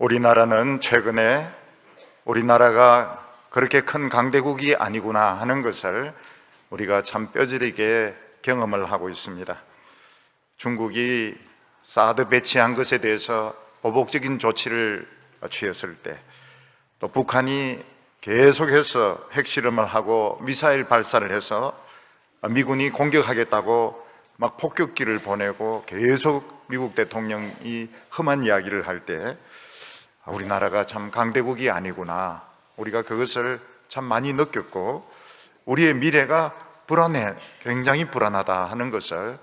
우리나라는 최근에 우리나라가 그렇게 큰 강대국이 아니구나 하는 것을 우리가 참 뼈저리게 경험을 하고 있습니다. 중국이 사드 배치한 것에 대해서 보복적인 조치를 취했을 때, 또 북한이 계속해서 핵실험을 하고 미사일 발사를 해서 미군이 공격하겠다고 막 폭격기를 보내고 계속 미국 대통령이 험한 이야기를 할 때 우리나라가 참 강대국이 아니구나, 우리가 그것을 참 많이 느꼈고 우리의 미래가 불안해, 굉장히 불안하다 하는 것을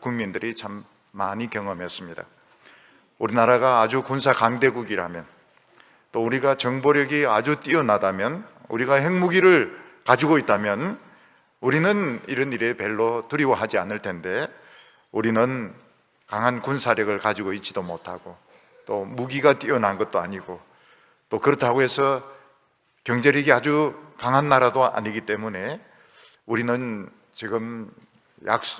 국민들이 참 많이 경험했습니다. 우리나라가 아주 군사 강대국이라면, 또 우리가 정보력이 아주 뛰어나다면, 우리가 핵무기를 가지고 있다면 우리는 이런 일에 별로 두려워하지 않을 텐데, 우리는 강한 군사력을 가지고 있지도 못하고 또 무기가 뛰어난 것도 아니고, 또 그렇다고 해서 경제력이 아주 강한 나라도 아니기 때문에 우리는 지금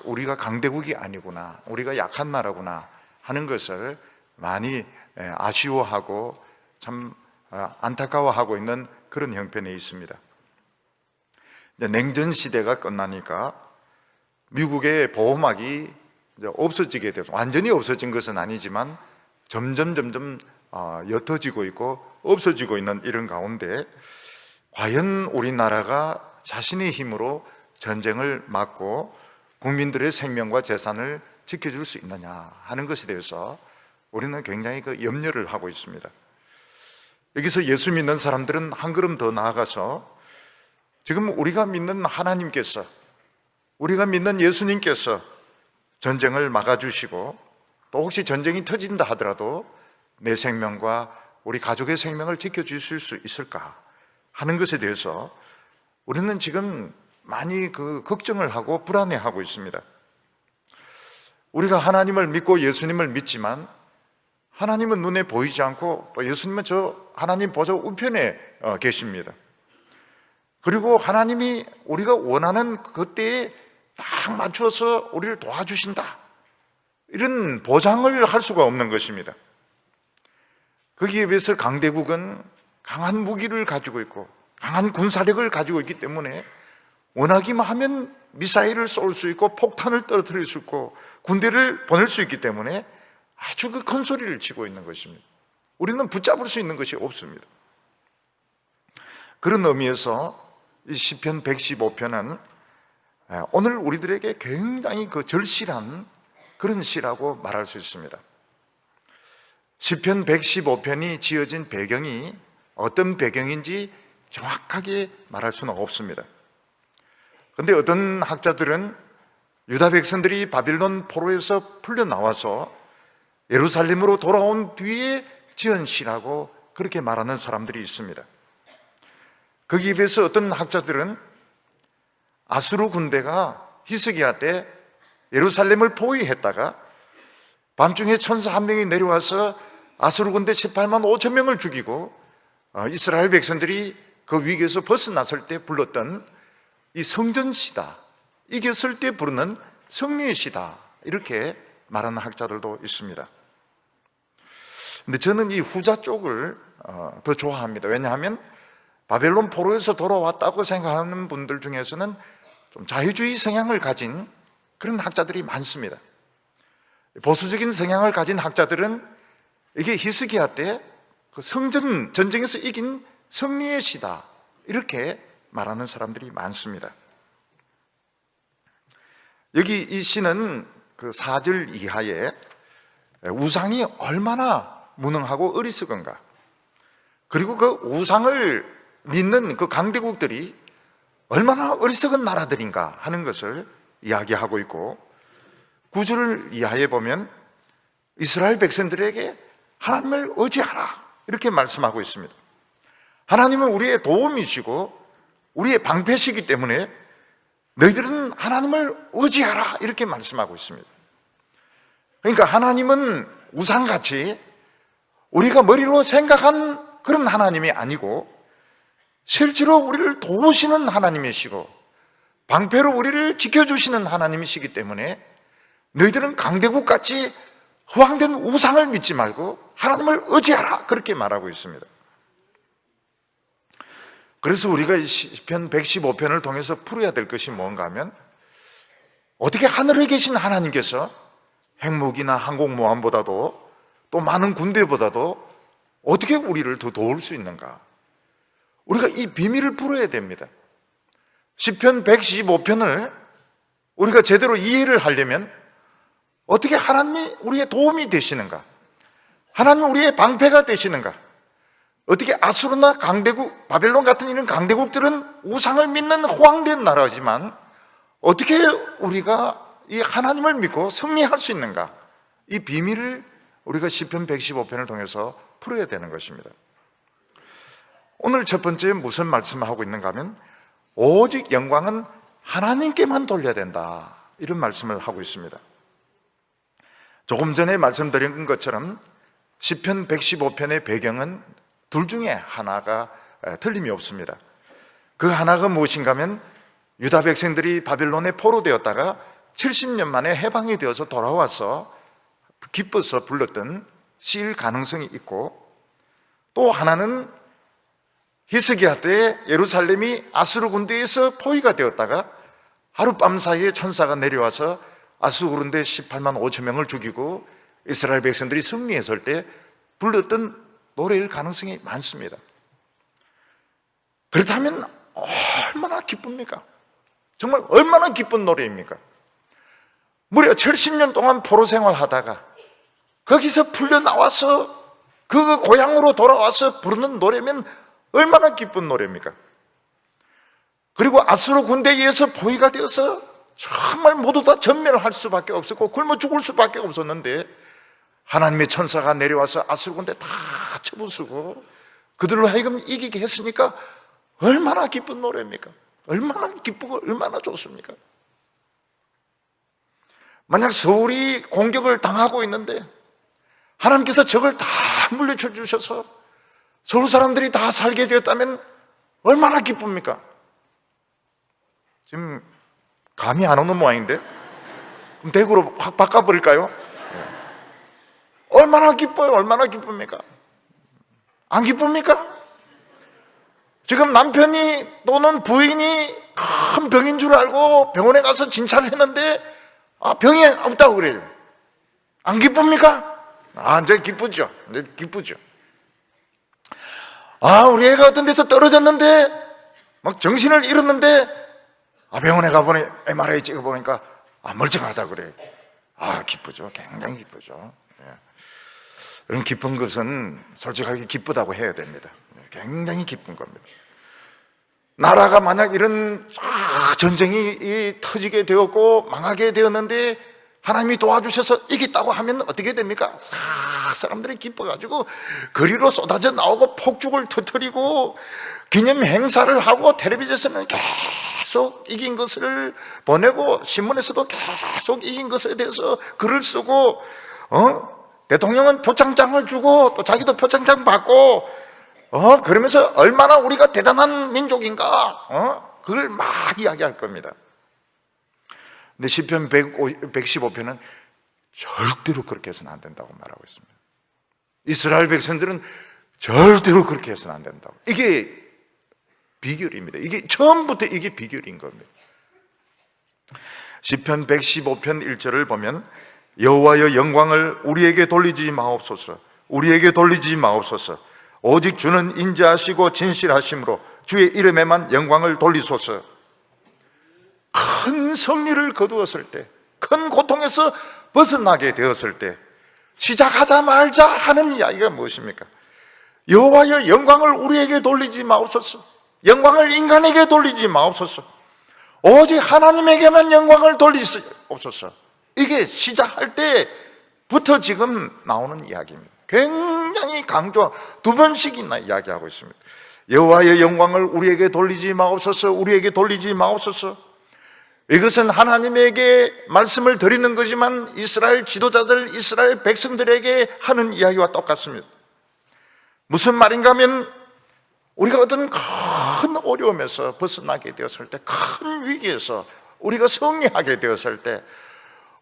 우리가 강대국이 아니구나, 우리가 약한 나라구나 하는 것을 많이 아쉬워하고 참 안타까워하고 있는 그런 형편에 있습니다. 냉전 시대가 끝나니까 미국의 보호막이 없어지게 되고, 완전히 없어진 것은 아니지만 점점 옅어지고 있고 없어지고 있는 이런 가운데, 과연 우리나라가 자신의 힘으로 전쟁을 막고 국민들의 생명과 재산을 지켜줄 수 있느냐 하는 것에 대해서 우리는 굉장히 염려를 하고 있습니다. 여기서 예수 믿는 사람들은 한 걸음 더 나아가서 지금 우리가 믿는 하나님께서, 우리가 믿는 예수님께서 전쟁을 막아주시고, 또 혹시 전쟁이 터진다 하더라도 내 생명과 우리 가족의 생명을 지켜주실 수 있을까 하는 것에 대해서 우리는 지금 많이 걱정을 하고 불안해하고 있습니다. 우리가 하나님을 믿고 예수님을 믿지만 하나님은 눈에 보이지 않고, 또 예수님은 저 하나님 보좌 우편에 계십니다. 그리고 하나님이 우리가 원하는 그때에 딱 맞추어서 우리를 도와주신다, 이런 보장을 할 수가 없는 것입니다. 거기에 비해서 강대국은 강한 무기를 가지고 있고 강한 군사력을 가지고 있기 때문에 원하기만 하면 미사일을 쏠 수 있고 폭탄을 떨어뜨릴 수 있고 군대를 보낼 수 있기 때문에 아주 큰 소리를 치고 있는 것입니다. 우리는 붙잡을 수 있는 것이 없습니다. 그런 의미에서 이 시편 115편은 오늘 우리들에게 굉장히 절실한 그런 시라고 말할 수 있습니다. 시편 115편이 지어진 배경이 어떤 배경인지 정확하게 말할 수는 없습니다. 그런데 어떤 학자들은 유다 백성들이 바빌론 포로에서 풀려나와서 예루살렘으로 돌아온 뒤에 지은 시라고 그렇게 말하는 사람들이 있습니다. 거기에 비해서 어떤 학자들은 아수르 군대가 히스기야 때 예루살렘을 포위했다가 밤중에 천사 한 명이 내려와서 아수르 군대 18만 5천 명을 죽이고 이스라엘 백성들이 그 위기에서 벗어났을 때 불렀던 이 성전시다, 이겼을 때 부르는 승리의 시다, 이렇게 말하는 학자들도 있습니다. 근데 저는 이 후자 쪽을 더 좋아합니다. 왜냐하면 바벨론 포로에서 돌아왔다고 생각하는 분들 중에서는 좀 자유주의 성향을 가진 그런 학자들이 많습니다. 보수적인 성향을 가진 학자들은 이게 히스기야 때 그 성전 전쟁에서 이긴 승리의 시다, 이렇게 말하는 사람들이 많습니다. 여기 이 시는 그 4절 이하에 우상이 얼마나 무능하고 어리석은가, 그리고 그 우상을 믿는 그 강대국들이 얼마나 어리석은 나라들인가 하는 것을 이야기하고 있고, 9절 이하에 보면 이스라엘 백성들에게 하나님을 의지하라, 이렇게 말씀하고 있습니다. 하나님은 우리의 도움이시고 우리의 방패시기 때문에 너희들은 하나님을 의지하라, 이렇게 말씀하고 있습니다. 그러니까 하나님은 우상같이 우리가 머리로 생각한 그런 하나님이 아니고 실제로 우리를 도우시는 하나님이시고 방패로 우리를 지켜주시는 하나님이시기 때문에 너희들은 강대국같이 허황된 우상을 믿지 말고 하나님을 의지하라, 그렇게 말하고 있습니다. 그래서 우리가 시편 115편을 통해서 풀어야 될 것이 뭔가 하면, 어떻게 하늘에 계신 하나님께서 핵무기나 항공모함보다도 또 많은 군대보다도 어떻게 우리를 더 도울 수 있는가? 우리가 이 비밀을 풀어야 됩니다. 시편 115편을 우리가 제대로 이해를 하려면 어떻게 하나님이 우리의 도움이 되시는가? 하나님 우리의 방패가 되시는가? 어떻게 아수르나 강대국, 바벨론 같은 이런 강대국들은 우상을 믿는 허황된 나라지만 어떻게 우리가 이 하나님을 믿고 승리할 수 있는가? 이 비밀을 우리가 시편 115편을 통해서 풀어야 되는 것입니다. 오늘 첫 번째 무슨 말씀을 하고 있는가 하면, 오직 영광은 하나님께만 돌려야 된다, 이런 말씀을 하고 있습니다. 조금 전에 말씀드린 것처럼 시편 115편의 배경은 둘 중에 하나가 틀림이 없습니다. 그 하나가 무엇인가 하면, 유다 백성들이 바벨론에 포로되었다가 70년 만에 해방이 되어서 돌아와서 기뻐서 불렀던 시일 가능성이 있고, 또 하나는 히스기야 때 예루살렘이 아수르 군대에서 포위가 되었다가 하룻밤 사이에 천사가 내려와서 아수르 군대 18만 5천 명을 죽이고 이스라엘 백성들이 승리했을 때 불렀던 노래일 가능성이 많습니다. 그렇다면 얼마나 기쁩니까? 정말 얼마나 기쁜 노래입니까? 무려 70년 동안 포로 생활하다가 거기서 풀려 나와서 그 고향으로 돌아와서 부르는 노래면 얼마나 기쁜 노래입니까? 그리고 아수르 군대에 의해서 포위가 되어서 정말 모두 다 전멸할 수밖에 없었고 굶어 죽을 수밖에 없었는데, 하나님의 천사가 내려와서 아수르 군대 다 쳐부수고 그들로 하여금 이기게 했으니까 얼마나 기쁜 노래입니까? 얼마나 기쁘고 얼마나 좋습니까? 만약 서울이 공격을 당하고 있는데 하나님께서 적을 다 물리쳐 주셔서 서울 사람들이 다 살게 되었다면 얼마나 기쁩니까? 지금 감이 안 오는 모양인데? 그럼 대구로 확 바꿔버릴까요? 얼마나 기뻐요? 얼마나 기쁩니까? 안 기쁩니까? 지금 남편이 또는 부인이 큰 병인 줄 알고 병원에 가서 진찰을 했는데 병이 없다고 그래요. 안 기쁩니까? 이제 기쁘죠. 이제 기쁘죠. 우리 애가 어떤 데서 떨어졌는데 막 정신을 잃었는데 병원에 가보니 MRI 찍어보니까 멀쩡하다 그래요. 기쁘죠. 굉장히 기쁘죠. 이런 기쁜 것은 솔직하게 기쁘다고 해야 됩니다. 굉장히 기쁜 겁니다. 나라가 만약 이런 전쟁이 터지게 되었고 망하게 되었는데 하나님이 도와주셔서 이겼다고 하면 어떻게 됩니까? 사람들이 기뻐가지고 거리로 쏟아져 나오고 폭죽을 터뜨리고 기념 행사를 하고 텔레비전에서는 계속 이긴 것을 보내고 신문에서도 계속 이긴 것에 대해서 글을 쓰고 대통령은 표창장을 주고 또 자기도 표창장 받고 그러면서 얼마나 우리가 대단한 민족인가 그걸 막 이야기할 겁니다. 근데 시편 115편은 절대로 그렇게 해서는 안 된다고 말하고 있습니다. 이스라엘 백성들은 절대로 그렇게 해서는 안 된다고. 이게 비결입니다. 이게 처음부터 이게 비결인 겁니다. 시편 115편 1절을 보면 여호와여 영광을 우리에게 돌리지 마옵소서. 우리에게 돌리지 마옵소서. 오직 주는 인자하시고 진실하심으로 주의 이름에만 영광을 돌리소서. 큰 승리를 거두었을 때, 큰 고통에서 벗어나게 되었을 때 시작하자마자 하는 이야기가 무엇입니까? 여호와여 영광을 우리에게 돌리지 마옵소서. 영광을 인간에게 돌리지 마옵소서. 오직 하나님에게만 영광을 돌리옵소서. 이게 시작할 때부터 지금 나오는 이야기입니다. 굉장히 강조, 두 번씩이나 이야기하고 있습니다. 여호와의 영광을 우리에게 돌리지 마옵소서. 우리에게 돌리지 마옵소서. 이것은 하나님에게 말씀을 드리는 거지만 이스라엘 지도자들, 이스라엘 백성들에게 하는 이야기와 똑같습니다. 무슨 말인가 하면 우리가 어떤 큰 어려움에서 벗어나게 되었을 때, 큰 위기에서 우리가 승리하게 되었을 때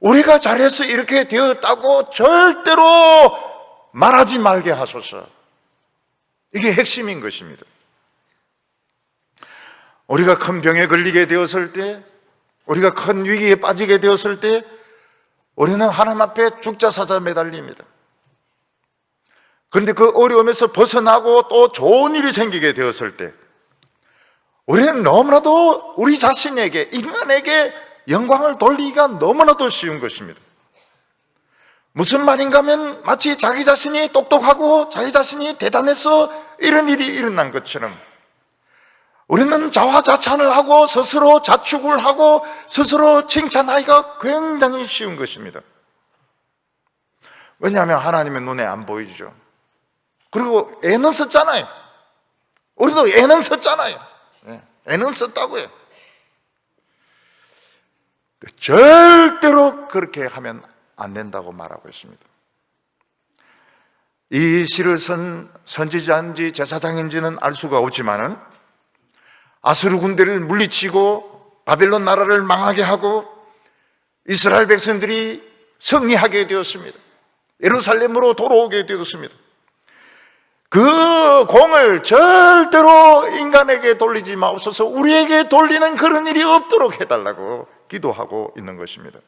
우리가 잘해서 이렇게 되었다고 절대로 말하지 말게 하소서. 이게 핵심인 것입니다. 우리가 큰 병에 걸리게 되었을 때, 우리가 큰 위기에 빠지게 되었을 때 우리는 하나님 앞에 죽자 사자 매달립니다. 그런데 그 어려움에서 벗어나고 또 좋은 일이 생기게 되었을 때 우리는 너무나도 우리 자신에게, 인간에게 영광을 돌리기가 너무나도 쉬운 것입니다. 무슨 말인가 하면 마치 자기 자신이 똑똑하고 자기 자신이 대단해서 이런 일이 일어난 것처럼 우리는 자화자찬을 하고 스스로 자축을 하고 스스로 칭찬하기가 굉장히 쉬운 것입니다. 왜냐하면 하나님의 눈에 안 보이죠. 그리고 애는 썼잖아요. 우리도 애는 썼잖아요. 애는 썼다고요. 절대로 그렇게 하면 안 된다고 말하고 있습니다. 이 시를 쓴 선지자인지 제사장인지는 알 수가 없지만은 아수르 군대를 물리치고 바벨론 나라를 망하게 하고 이스라엘 백성들이 승리하게 되었습니다. 예루살렘으로 돌아오게 되었습니다. 그 공을 절대로 인간에게 돌리지 마옵소서, 우리에게 돌리는 그런 일이 없도록 해달라고 기도하고 있는 것입니다.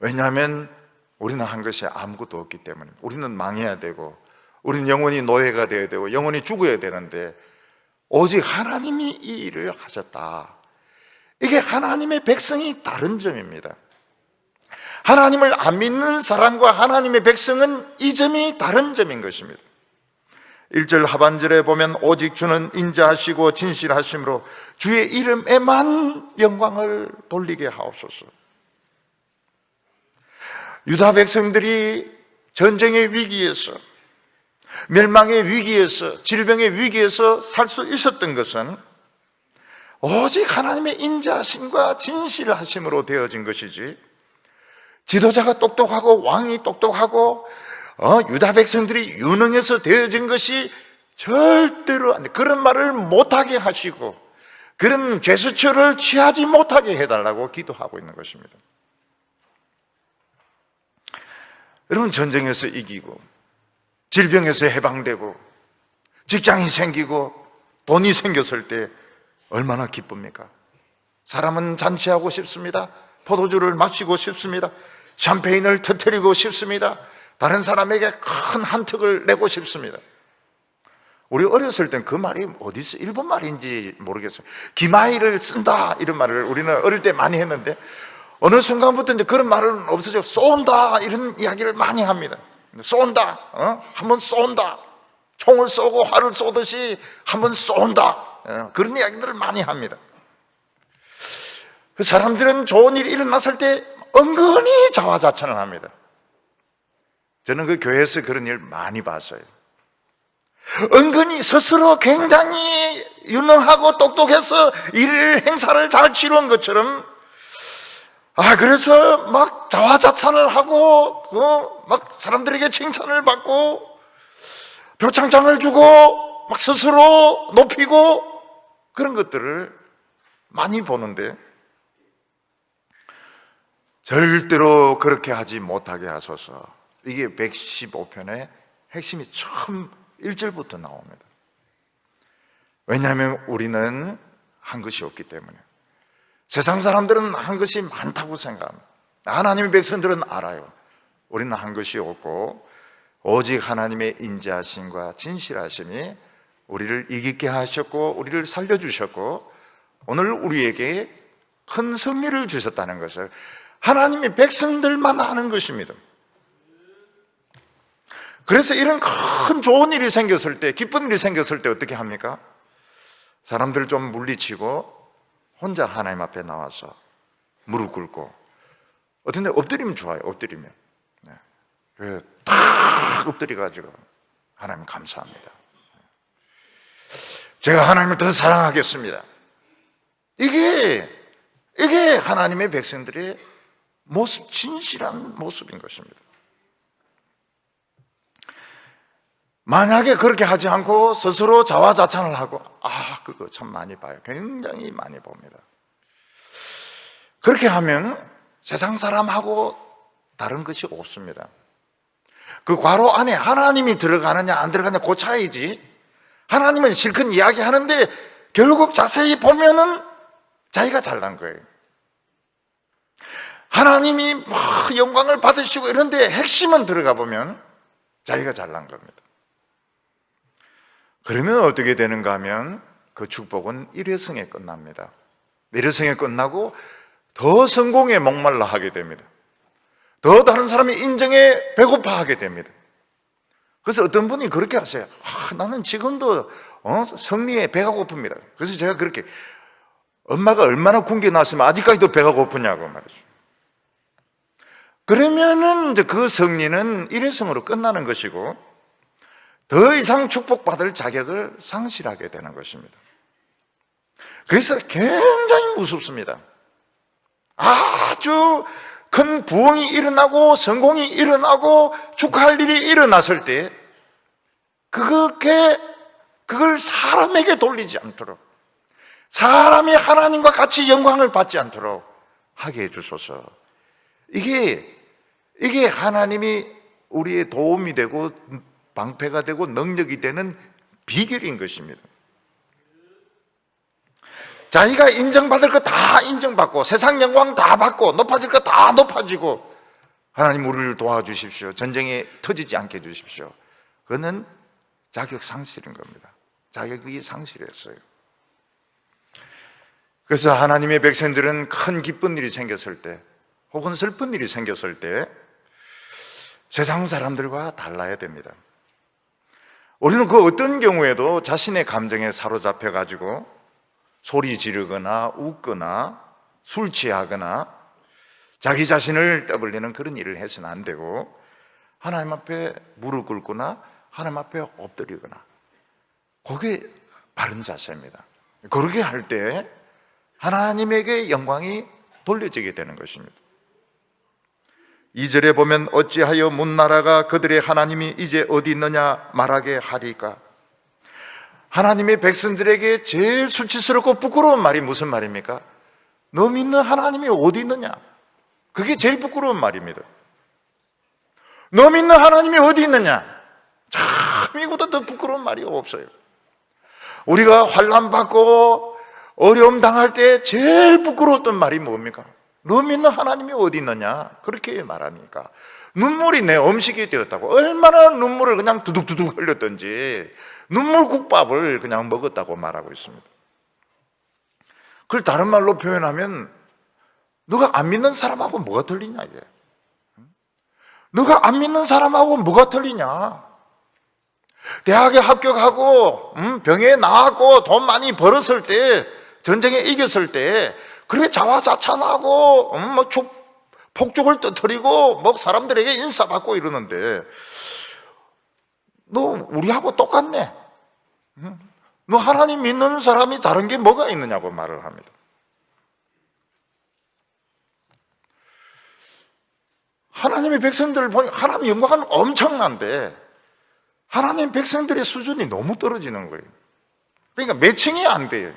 왜냐하면 우리는 한 것이 아무것도 없기 때문에 우리는 망해야 되고 우리는 영원히 노예가 되어야 되고 영원히 죽어야 되는데 오직 하나님이 이 일을 하셨다. 이게 하나님의 백성이 다른 점입니다. 하나님을 안 믿는 사람과 하나님의 백성은 이 점이 다른 점인 것입니다. 1절 하반절에 보면 오직 주는 인자하시고 진실하심으로 주의 이름에만 영광을 돌리게 하옵소서. 유다 백성들이 전쟁의 위기에서, 멸망의 위기에서, 질병의 위기에서 살 수 있었던 것은 오직 하나님의 인자하심과 진실하심으로 되어진 것이지, 지도자가 똑똑하고 왕이 똑똑하고 유다 백성들이 유능해서 되어진 것이 절대로 안 돼. 그런 말을 못하게 하시고 그런 제스처를 취하지 못하게 해달라고 기도하고 있는 것입니다. 여러분, 전쟁에서 이기고 질병에서 해방되고 직장이 생기고 돈이 생겼을 때 얼마나 기쁩니까? 사람은 잔치하고 싶습니다. 포도주를 마시고 싶습니다. 샴페인을 터뜨리고 싶습니다. 다른 사람에게 큰 한턱을 내고 싶습니다. 우리 어렸을 땐 그 말이 어디서 일본 말인지 모르겠어요. 기마이를 쓴다 이런 말을 우리는 어릴 때 많이 했는데 어느 순간부터 이제 그런 말은 없어져. 쏜다 이런 이야기를 많이 합니다. 쏜다, 한번 쏜다, 총을 쏘고 활을 쏘듯이 한번 쏜다, 그런 이야기들을 많이 합니다. 그 사람들은 좋은 일이 일어났을 때 은근히 자화자찬을 합니다. 저는 그 교회에서 그런 일 많이 봤어요. 은근히 스스로 굉장히 유능하고 똑똑해서 일 행사를 잘 치루한 것처럼 그래서 막 자화자찬을 하고 막 사람들에게 칭찬을 받고 표창장을 주고 막 스스로 높이고 그런 것들을 많이 보는데 절대로 그렇게 하지 못하게 하소서. 이게 115편의 핵심이 처음 1절부터 나옵니다. 왜냐하면 우리는 한 것이 없기 때문에. 세상 사람들은 한 것이 많다고 생각합니다. 하나님의 백성들은 알아요. 우리는 한 것이 없고 오직 하나님의 인자하심과 진실하심이 우리를 이기게 하셨고 우리를 살려주셨고 오늘 우리에게 큰 승리를 주셨다는 것을 하나님의 백성들만 아는 것입니다. 그래서 이런 큰 좋은 일이 생겼을 때, 기쁜 일이 생겼을 때 어떻게 합니까? 사람들을 좀 물리치고 혼자 하나님 앞에 나와서 무릎 꿇고, 어떤 데 엎드리면 좋아요. 엎드리면 탁 엎드려가지고 하나님 감사합니다, 제가 하나님을 더 사랑하겠습니다. 이게 하나님의 백성들의 모습, 진실한 모습인 것입니다. 만약에 그렇게 하지 않고 스스로 자화자찬을 하고 그거 참 많이 봐요. 굉장히 많이 봅니다. 그렇게 하면 세상 사람하고 다른 것이 없습니다. 그 괄호 안에 하나님이 들어가느냐 안 들어가느냐 그 차이지, 하나님은 실컷 이야기하는데 결국 자세히 보면은 자기가 잘난 거예요. 하나님이 막 영광을 받으시고 이런데 핵심은 들어가 보면 자기가 잘난 겁니다. 그러면 어떻게 되는가 하면 그 축복은 일회성에 끝납니다. 일회성에 끝나고 더 성공에 목말라 하게 됩니다. 더 다른 사람이 인정에 배고파하게 됩니다. 그래서 어떤 분이 그렇게 하세요. 나는 지금도 성리에 배가 고픕니다. 그래서 제가 그렇게, 엄마가 얼마나 굶게 낳았으면 아직까지도 배가 고프냐고 말이죠. 그러면은 이제 그 성리는 일회성으로 끝나는 것이고 더 이상 축복받을 자격을 상실하게 되는 것입니다. 그래서 굉장히 무섭습니다. 아주 큰 부흥이 일어나고 성공이 일어나고 축하할 일이 일어났을 때 그걸 사람에게 돌리지 않도록, 사람이 하나님과 같이 영광을 받지 않도록 하게 해주소서. 이게 하나님이 우리의 도움이 되고 방패가 되고 능력이 되는 비결인 것입니다. 자기가 인정받을 거 다 인정받고 세상 영광 다 받고 높아질 거 다 높아지고, 하나님 우리를 도와주십시오, 전쟁에 터지지 않게 해주십시오. 그거는 자격 상실인 겁니다. 자격이 상실했어요. 그래서 하나님의 백성들은 큰 기쁜 일이 생겼을 때 혹은 슬픈 일이 생겼을 때 세상 사람들과 달라야 됩니다. 우리는 그 어떤 경우에도 자신의 감정에 사로잡혀 가지고 소리 지르거나 웃거나 술 취하거나 자기 자신을 떠벌리는 그런 일을 해서는 안 되고, 하나님 앞에 무릎 꿇거나 하나님 앞에 엎드리거나, 그게 바른 자세입니다. 그렇게 할 때 하나님에게 영광이 돌려지게 되는 것입니다. 2절에 보면 어찌하여 문나라가 그들의 하나님이 이제 어디 있느냐 말하게 하리까. 하나님의 백성들에게 제일 수치스럽고 부끄러운 말이 무슨 말입니까? 너 믿는 하나님이 어디 있느냐? 그게 제일 부끄러운 말입니다. 너 믿는 하나님이 어디 있느냐? 참, 이보다 더 부끄러운 말이 없어요. 우리가 환난 받고 어려움 당할 때 제일 부끄러웠던 말이 뭡니까? 너 믿는 하나님이 어디 있느냐? 그렇게 말하니까 눈물이 내 음식이 되었다고, 얼마나 눈물을 그냥 두둑두둑 흘렸던지 눈물국밥을 그냥 먹었다고 말하고 있습니다. 그걸 다른 말로 표현하면 너가 안 믿는 사람하고 뭐가 틀리냐 이게. 너가 안 믿는 사람하고 뭐가 틀리냐. 대학에 합격하고 병에 나았고 돈 많이 벌었을 때, 전쟁에 이겼을 때 그래 자화자찬하고 폭죽을 터뜨리고 뭐 사람들에게 인사받고 이러는데 너 우리하고 똑같네. 너 하나님 믿는 사람이 다른 게 뭐가 있느냐고 말을 합니다. 하나님의 백성들을 보니 하나님 영광은 엄청난데 하나님 백성들의 수준이 너무 떨어지는 거예요. 그러니까 매칭이 안 돼요.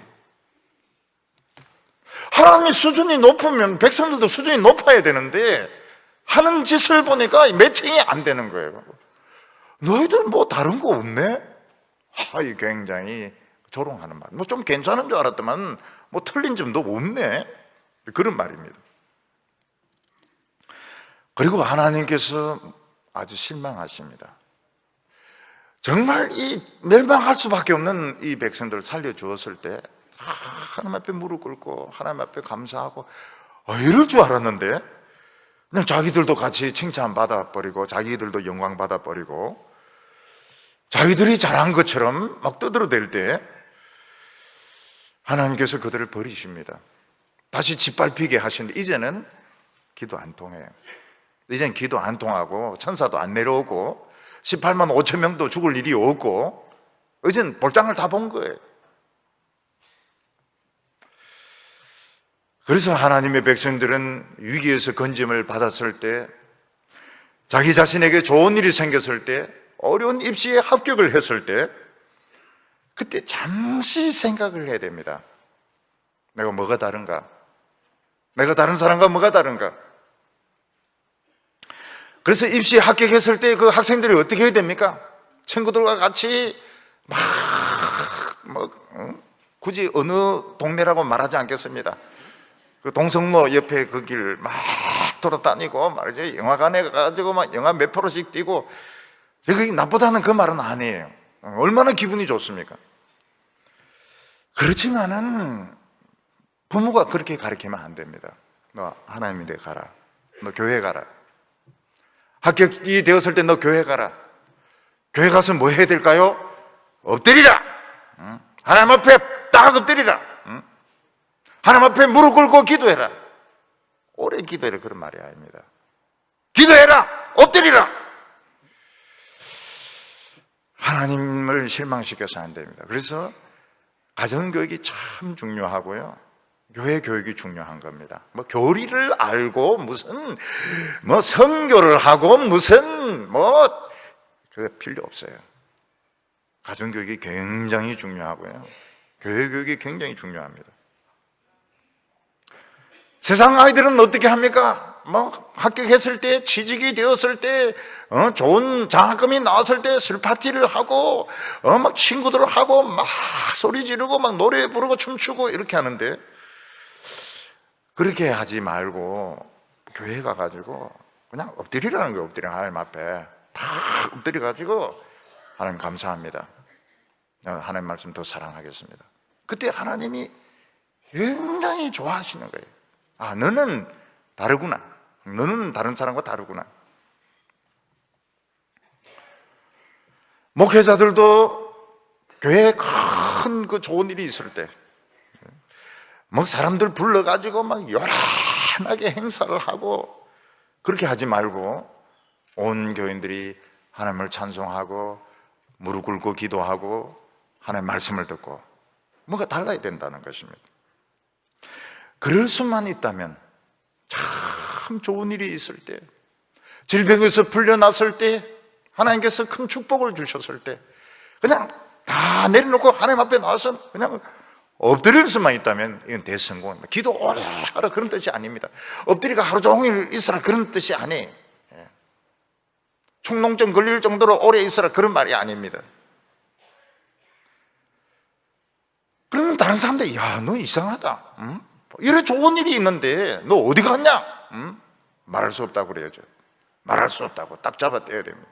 하나님의 수준이 높으면 백성들도 수준이 높아야 되는데 하는 짓을 보니까 매칭이 안 되는 거예요. 너희들 뭐 다른 거 없네? 이 굉장히 조롱하는 말. 뭐 좀 괜찮은 줄 알았더만 뭐 틀린 점도 없네. 그런 말입니다. 그리고 하나님께서 아주 실망하십니다. 정말 이 멸망할 수밖에 없는 이 백성들을 살려주었을 때 하나님 앞에 무릎 꿇고 하나님 앞에 감사하고 이럴 줄 알았는데 그냥 자기들도 같이 칭찬 받아버리고 자기들도 영광 받아버리고 자기들이 잘한 것처럼 막 떠들어댈 때 하나님께서 그들을 버리십니다. 다시 짓밟히게 하시는데 이제는 기도 안 통해요. 이제는 기도 안 통하고 천사도 안 내려오고 18만 5천 명도 죽을 일이 없고 이제는 볼장을 다 본 거예요. 그래서 하나님의 백성들은 위기에서 건짐을 받았을 때, 자기 자신에게 좋은 일이 생겼을 때, 어려운 입시에 합격을 했을 때 그때 잠시 생각을 해야 됩니다. 내가 뭐가 다른가? 내가 다른 사람과 뭐가 다른가? 그래서 입시 합격했을 때 그 학생들이 어떻게 해야 됩니까? 친구들과 같이 굳이 어느 동네라고 말하지 않겠습니다. 그 동성로 옆에 그 길 막 돌아다니고 말이죠. 영화관에 가가지고 막 영화 몇 프로씩 뛰고, 그게 나쁘다는 그 말은 아니에요. 얼마나 기분이 좋습니까? 그렇지만은 부모가 그렇게 가르치면 안 됩니다. 너 하나님 데 가라. 너 교회 가라. 합격이 되었을 때 너 교회 가라. 교회 가서 뭐 해야 될까요? 엎드리라. 하나님 앞에 딱 엎드리라. 하나님 앞에 무릎 꿇고 기도해라. 오래 기도해라 그런 말이 아닙니다. 기도해라. 엎드리라. 하나님을 실망시켜서 안 됩니다. 그래서 가정교육이 참 중요하고요, 교회 교육이 중요한 겁니다. 뭐 교리를 알고 무슨 선교를 하고 무슨 그거 필요 없어요. 가정교육이 굉장히 중요하고요, 교회 교육이 굉장히 중요합니다. 세상 아이들은 어떻게 합니까? 합격했을 때, 취직이 되었을 때, 좋은 장학금이 나왔을 때 술 파티를 하고, 막 친구들하고 막 소리 지르고 막 노래 부르고 춤추고 이렇게 하는데, 그렇게 하지 말고 교회 가가지고 그냥 엎드리라는 거예요. 엎드려. 하나님 앞에 탁 엎드려가지고, 하나님 감사합니다. 하나님 말씀 더 사랑하겠습니다. 그때 하나님이 굉장히 좋아하시는 거예요. 아, 너는 다르구나. 너는 다른 사람과 다르구나. 목회자들도 교회에 큰 그 좋은 일이 있을 때, 사람들 불러가지고 막 요란하게 행사를 하고, 그렇게 하지 말고 온 교인들이 하나님을 찬송하고 무릎 꿇고 기도하고 하나님의 말씀을 듣고 뭐가 달라야 된다는 것입니다. 그럴 수만 있다면, 참 좋은 일이 있을 때, 질병에서 풀려났을 때, 하나님께서 큰 축복을 주셨을 때, 그냥 다 내려놓고 하나님 앞에 나와서 그냥 엎드릴 수만 있다면 이건 대성공. 기도 오래 하라 그런 뜻이 아닙니다. 엎드리가 하루 종일 있으라 그런 뜻이 아니에요. 축농증 걸릴 정도로 오래 있으라 그런 말이 아닙니다. 그러면 다른 사람들이, 야, 너 이상하다. 응? 이래 좋은 일이 있는데 너 어디 갔냐? 말할 수 없다고 그래야죠. 말할 수 없다고 딱 잡아떼야 됩니다.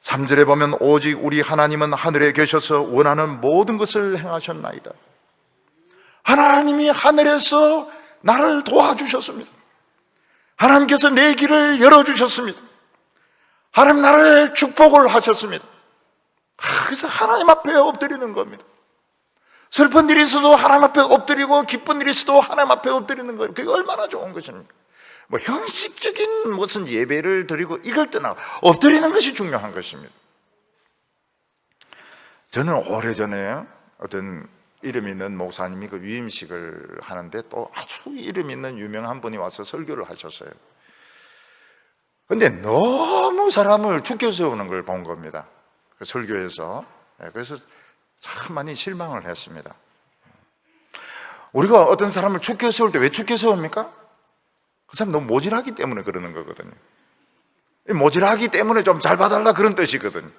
3절에 보면 오직 우리 하나님은 하늘에 계셔서 원하는 모든 것을 행하셨나이다. 하나님이 하늘에서 나를 도와주셨습니다. 하나님께서 내 길을 열어주셨습니다. 하나님 나를 축복을 하셨습니다. 그래서 하나님 앞에 엎드리는 겁니다. 슬픈 일이 있어도 하나님 앞에 엎드리고, 기쁜 일이 있어도 하나님 앞에 엎드리는 거예요. 그게 얼마나 좋은 것입니까? 형식적인 무슨 예배를 드리고 이걸 떠나고 엎드리는 것이 중요한 것입니다. 저는 오래전에 어떤 이름 있는 목사님이 그 위임식을 하는데, 또 아주 이름 있는 유명한 분이 와서 설교를 하셨어요. 근데 너무 사람을 죽게 세우는 걸 본 겁니다, 그 설교에서. 그래서 참 많이 실망을 했습니다. 우리가 어떤 사람을 죽게 세울 때 왜 죽게 세웁니까? 그 사람 너무 모질하기 때문에 그러는 거거든요. 모질하기 때문에 좀 잘 봐달라 그런 뜻이거든요.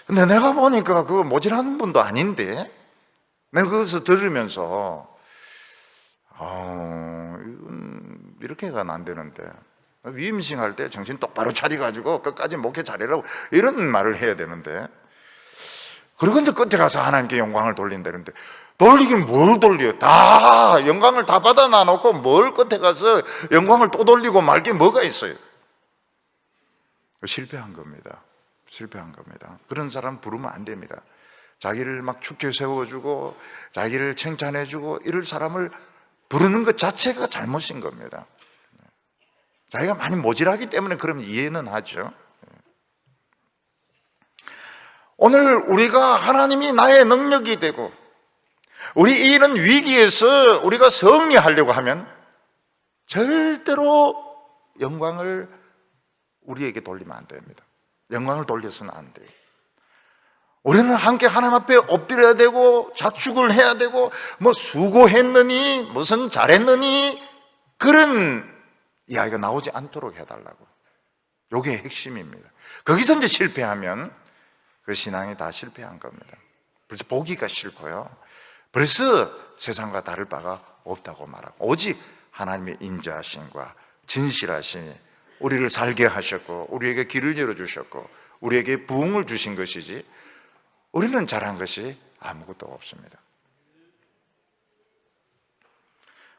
근데 내가 보니까 그 모질한 분도 아닌데, 내가 그것을 들으면서 이건 이렇게가 안 되는데, 위임식 할 때 정신 똑바로 차려가지고 끝까지 목회 잘해라고 이런 말을 해야 되는데, 그리고 이제 끝에 가서 하나님께 영광을 돌린다는데, 돌리긴 뭘 돌려? 다 영광을 다 받아 놔놓고 뭘 끝에 가서 영광을 또 돌리고 말 게 뭐가 있어요? 실패한 겁니다. 실패한 겁니다. 그런 사람 부르면 안 됩니다. 자기를 막 축켜 세워주고 자기를 칭찬해주고 이럴 사람을 부르는 것 자체가 잘못인 겁니다. 자기가 많이 모질하기 때문에 그럼 이해는 하죠. 오늘 우리가 하나님이 나의 능력이 되고 우리 이런 위기에서 우리가 승리하려고 하면 절대로 영광을 우리에게 돌리면 안 됩니다. 영광을 돌려서는 안 돼요. 우리는 함께 하나님 앞에 엎드려야 되고 자축을 해야 되고 뭐 수고했느니 무슨 잘했느니 그런 이 아이가 나오지 않도록 해달라고. 이게 핵심입니다. 거기서 이제 실패하면 그 신앙이 다 실패한 겁니다. 그래서 보기가 싫고요. 벌써 세상과 다를 바가 없다고 말하고, 오직 하나님의 인자하심과 진실하심이 우리를 살게 하셨고, 우리에게 길을 열어주셨고, 우리에게 부흥을 주신 것이지, 우리는 잘한 것이 아무것도 없습니다.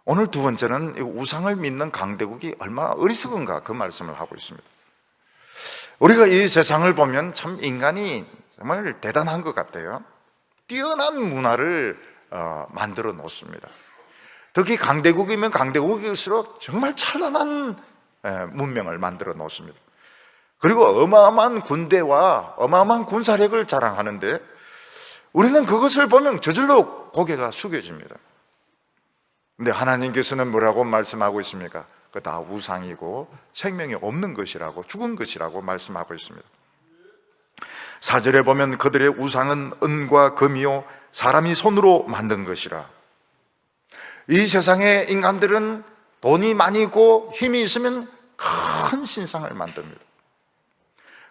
오늘 두 번째는 우상을 믿는 강대국이 얼마나 어리석은가, 그 말씀을 하고 있습니다. 우리가 이 세상을 보면 참 인간이 정말 대단한 것 같아요. 뛰어난 문화를 만들어 놓습니다. 특히 강대국이면 강대국일수록 정말 찬란한 문명을 만들어 놓습니다. 그리고 어마어마한 군대와 어마어마한 군사력을 자랑하는데, 우리는 그것을 보면 저절로 고개가 숙여집니다. 근데 하나님께서는 뭐라고 말씀하고 있습니까? 그 다 우상이고 생명이 없는 것이라고, 죽은 것이라고 말씀하고 있습니다. 4절에 보면 그들의 우상은 은과 금이요 사람이 손으로 만든 것이라. 이 세상의 인간들은 돈이 많이 있고 힘이 있으면 큰 신상을 만듭니다.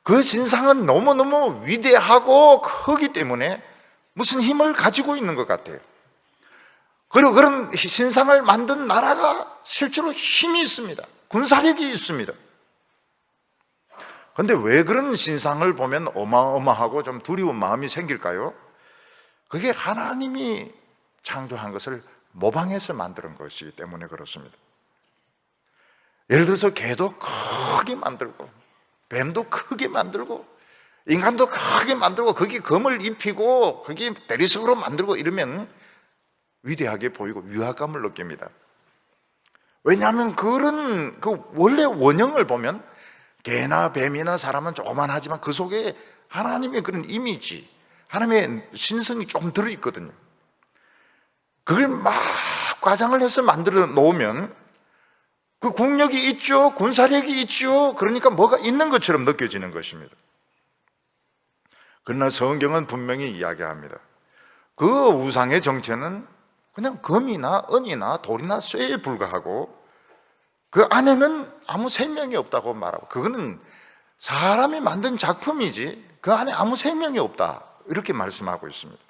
그 신상은 너무너무 위대하고 크기 때문에 무슨 힘을 가지고 있는 것 같아요. 그리고 그런 신상을 만든 나라가 실제로 힘이 있습니다. 군사력이 있습니다. 그런데 왜 그런 신상을 보면 어마어마하고 좀 두려운 마음이 생길까요? 그게 하나님이 창조한 것을 모방해서 만드는 것이기 때문에 그렇습니다. 예를 들어서 개도 크게 만들고, 뱀도 크게 만들고, 인간도 크게 만들고, 거기에 검을 입히고, 거기에 대리석으로 만들고 이러면 위대하게 보이고 위화감을 느낍니다. 왜냐하면 그런 원래 원형을 보면 개나 뱀이나 사람은 조그만하지만 그 속에 하나님의 그런 이미지, 하나님의 신성이 조금 들어있거든요. 그걸 막 과장을 해서 만들어 놓으면 그 국력이 있죠, 군사력이 있죠. 그러니까 뭐가 있는 것처럼 느껴지는 것입니다. 그러나 성경은 분명히 이야기합니다. 그 우상의 정체는 그냥 금이나 은이나 돌이나 쇠에 불과하고, 그 안에는 아무 생명이 없다고 말하고, 그거는 사람이 만든 작품이지 그 안에 아무 생명이 없다, 이렇게 말씀하고 있습니다.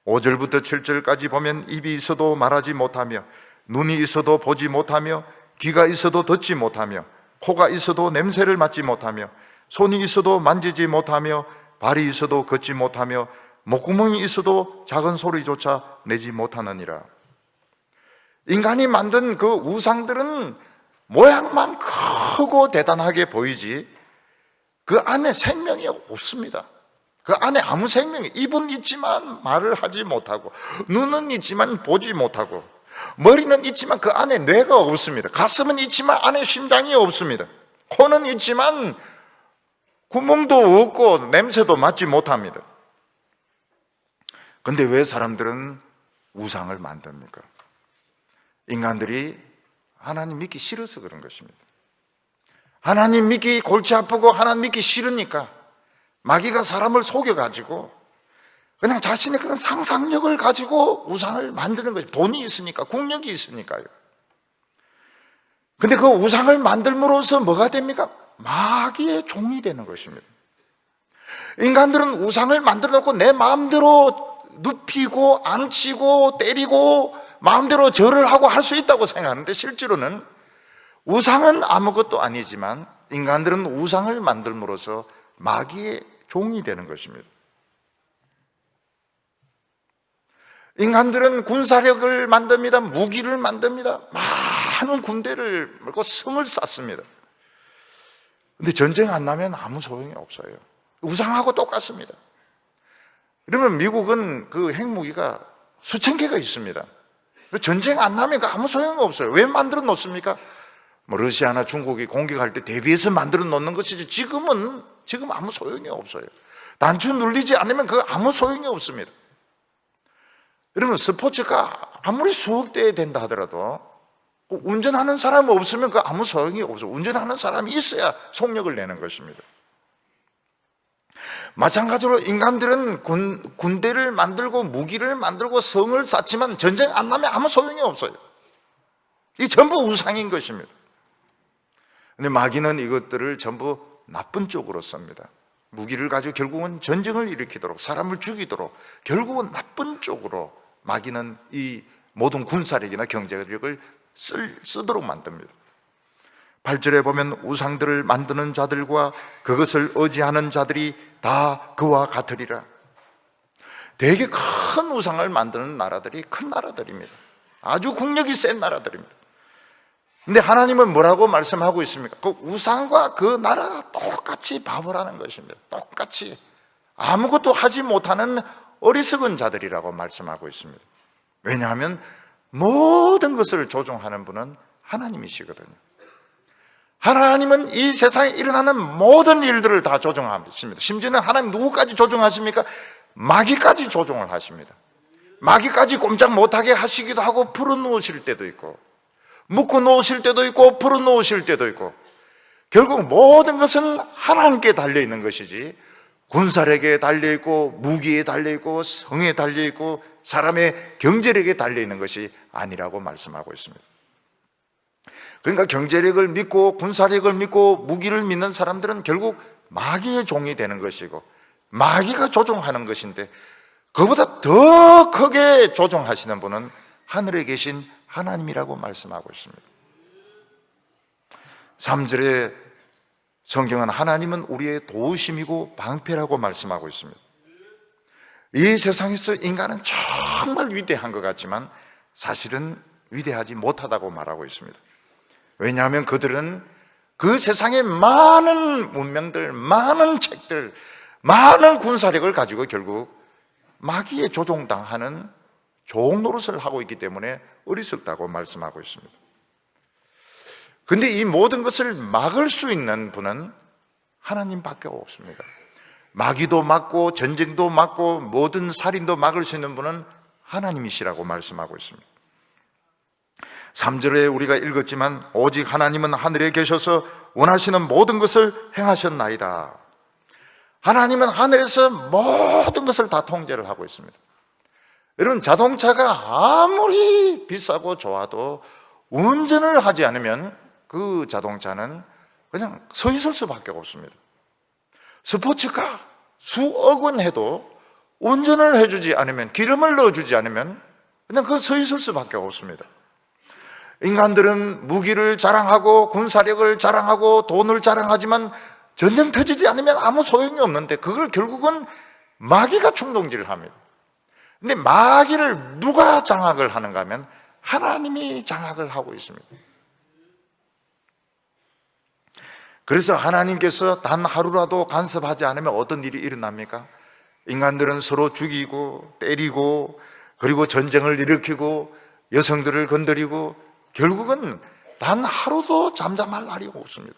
5절부터 7절까지 보면 입이 있어도 말하지 못하며, 눈이 있어도 보지 못하며, 귀가 있어도 듣지 못하며, 코가 있어도 냄새를 맡지 못하며, 손이 있어도 만지지 못하며, 발이 있어도 걷지 못하며, 목구멍이 있어도 작은 소리조차 내지 못하느니라. 인간이 만든 그 우상들은 모양만 크고 대단하게 보이지 그 안에 생명이 없습니다. 그 안에 아무 생명이, 입은 있지만 말을 하지 못하고, 눈은 있지만 보지 못하고, 머리는 있지만 그 안에 뇌가 없습니다. 가슴은 있지만 안에 심장이 없습니다. 코는 있지만 구멍도 없고 냄새도 맡지 못합니다. 근데 왜 사람들은 우상을 만듭니까? 인간들이 하나님 믿기 싫어서 그런 것입니다. 하나님 믿기 골치 아프고 하나님 믿기 싫으니까 마귀가 사람을 속여가지고 그냥 자신의 그런 상상력을 가지고 우상을 만드는 것이, 돈이 있으니까, 국력이 있으니까요. 근데 그 우상을 만들므로써 뭐가 됩니까? 마귀의 종이 되는 것입니다. 인간들은 우상을 만들어 놓고 내 마음대로 눕히고 앉히고 때리고 마음대로 절을 하고 할 수 있다고 생각하는데, 실제로는 우상은 아무것도 아니지만 인간들은 우상을 만들므로써 마귀의 종이 되는 것입니다. 인간들은 군사력을 만듭니다. 무기를 만듭니다. 많은 군대를 몰고 성을 쌓습니다. 근데 전쟁 안 나면 아무 소용이 없어요. 우상하고 똑같습니다. 그러면 미국은 그 핵무기가 수천 개가 있습니다. 전쟁 안 나면 아무 소용이 없어요. 왜 만들어 놓습니까? 뭐 러시아나 중국이 공격할 때 대비해서 만들어 놓는 것이지, 지금 아무 소용이 없어요. 단추 눌리지 않으면 그 아무 소용이 없습니다. 여러분, 스포츠가 아무리 수억 대 된다 하더라도 운전하는 사람이 없으면 그 아무 소용이 없어요. 운전하는 사람이 있어야 속력을 내는 것입니다. 마찬가지로 인간들은 군대를 만들고 무기를 만들고 성을 쌓지만 전쟁 안 나면 아무 소용이 없어요. 이 전부 우상인 것입니다. 근데 마귀는 이것들을 전부 나쁜 쪽으로 씁니다. 무기를 가지고 결국은 전쟁을 일으키도록, 사람을 죽이도록, 결국은 나쁜 쪽으로 마귀는 이 모든 군사력이나 경제력을 쓰도록 만듭니다. 8절에 보면 우상들을 만드는 자들과 그것을 의지하는 자들이 다 그와 같으리라. 되게 큰 우상을 만드는 나라들이 큰 나라들입니다. 아주 국력이 센 나라들입니다. 근데 하나님은 뭐라고 말씀하고 있습니까? 그 우상과 그 나라가 똑같이 바보라는 것입니다. 똑같이 아무것도 하지 못하는 어리석은 자들이라고 말씀하고 있습니다. 왜냐하면 모든 것을 조종하는 분은 하나님이시거든요. 하나님은 이 세상에 일어나는 모든 일들을 다 조종하십니다. 심지어는 하나님 누구까지 조종하십니까? 마귀까지 조종을 하십니다. 마귀까지 꼼짝 못하게 하시기도 하고 풀어놓으실 때도 있고, 묶어 놓으실 때도 있고, 풀어놓으실 때도 있고, 결국 모든 것은 하나님께 달려있는 것이지 군사력에 달려있고 무기에 달려있고 성에 달려있고 사람의 경제력에 달려있는 것이 아니라고 말씀하고 있습니다. 그러니까 경제력을 믿고 군사력을 믿고 무기를 믿는 사람들은 결국 마귀의 종이 되는 것이고 마귀가 조종하는 것인데, 그보다 더 크게 조종하시는 분은 하늘에 계신 하나님이라고 말씀하고 있습니다. 3절에 성경은 하나님은 우리의 도우심이고 방패라고 말씀하고 있습니다. 이 세상에서 인간은 정말 위대한 것 같지만 사실은 위대하지 못하다고 말하고 있습니다. 왜냐하면 그들은 그 세상의 많은 문명들, 많은 책들, 많은 군사력을 가지고 결국 마귀에 조종당하는 종 노릇을 하고 있기 때문에 어리석다고 말씀하고 있습니다. 그런데 이 모든 것을 막을 수 있는 분은 하나님밖에 없습니다. 마귀도 막고 전쟁도 막고 모든 살인도 막을 수 있는 분은 하나님이시라고 말씀하고 있습니다. 3절에 우리가 읽었지만 오직 하나님은 하늘에 계셔서 원하시는 모든 것을 행하셨나이다. 하나님은 하늘에서 모든 것을 다 통제를 하고 있습니다. 여러분, 자동차가 아무리 비싸고 좋아도 운전을 하지 않으면 그 자동차는 그냥 서 있을 수밖에 없습니다. 스포츠카 수억 원 해도 운전을 해주지 않으면, 기름을 넣어주지 않으면 그냥 그 서 있을 수밖에 없습니다. 인간들은 무기를 자랑하고 군사력을 자랑하고 돈을 자랑하지만 전쟁 터지지 않으면 아무 소용이 없는데 그걸 결국은 마귀가 충동질을 합니다. 근데 마귀를 누가 장악을 하는가 하면 하나님이 장악을 하고 있습니다. 그래서 하나님께서 단 하루라도 간섭하지 않으면 어떤 일이 일어납니까? 인간들은 서로 죽이고 때리고 그리고 전쟁을 일으키고 여성들을 건드리고 결국은 단 하루도 잠잠할 날이 없습니다.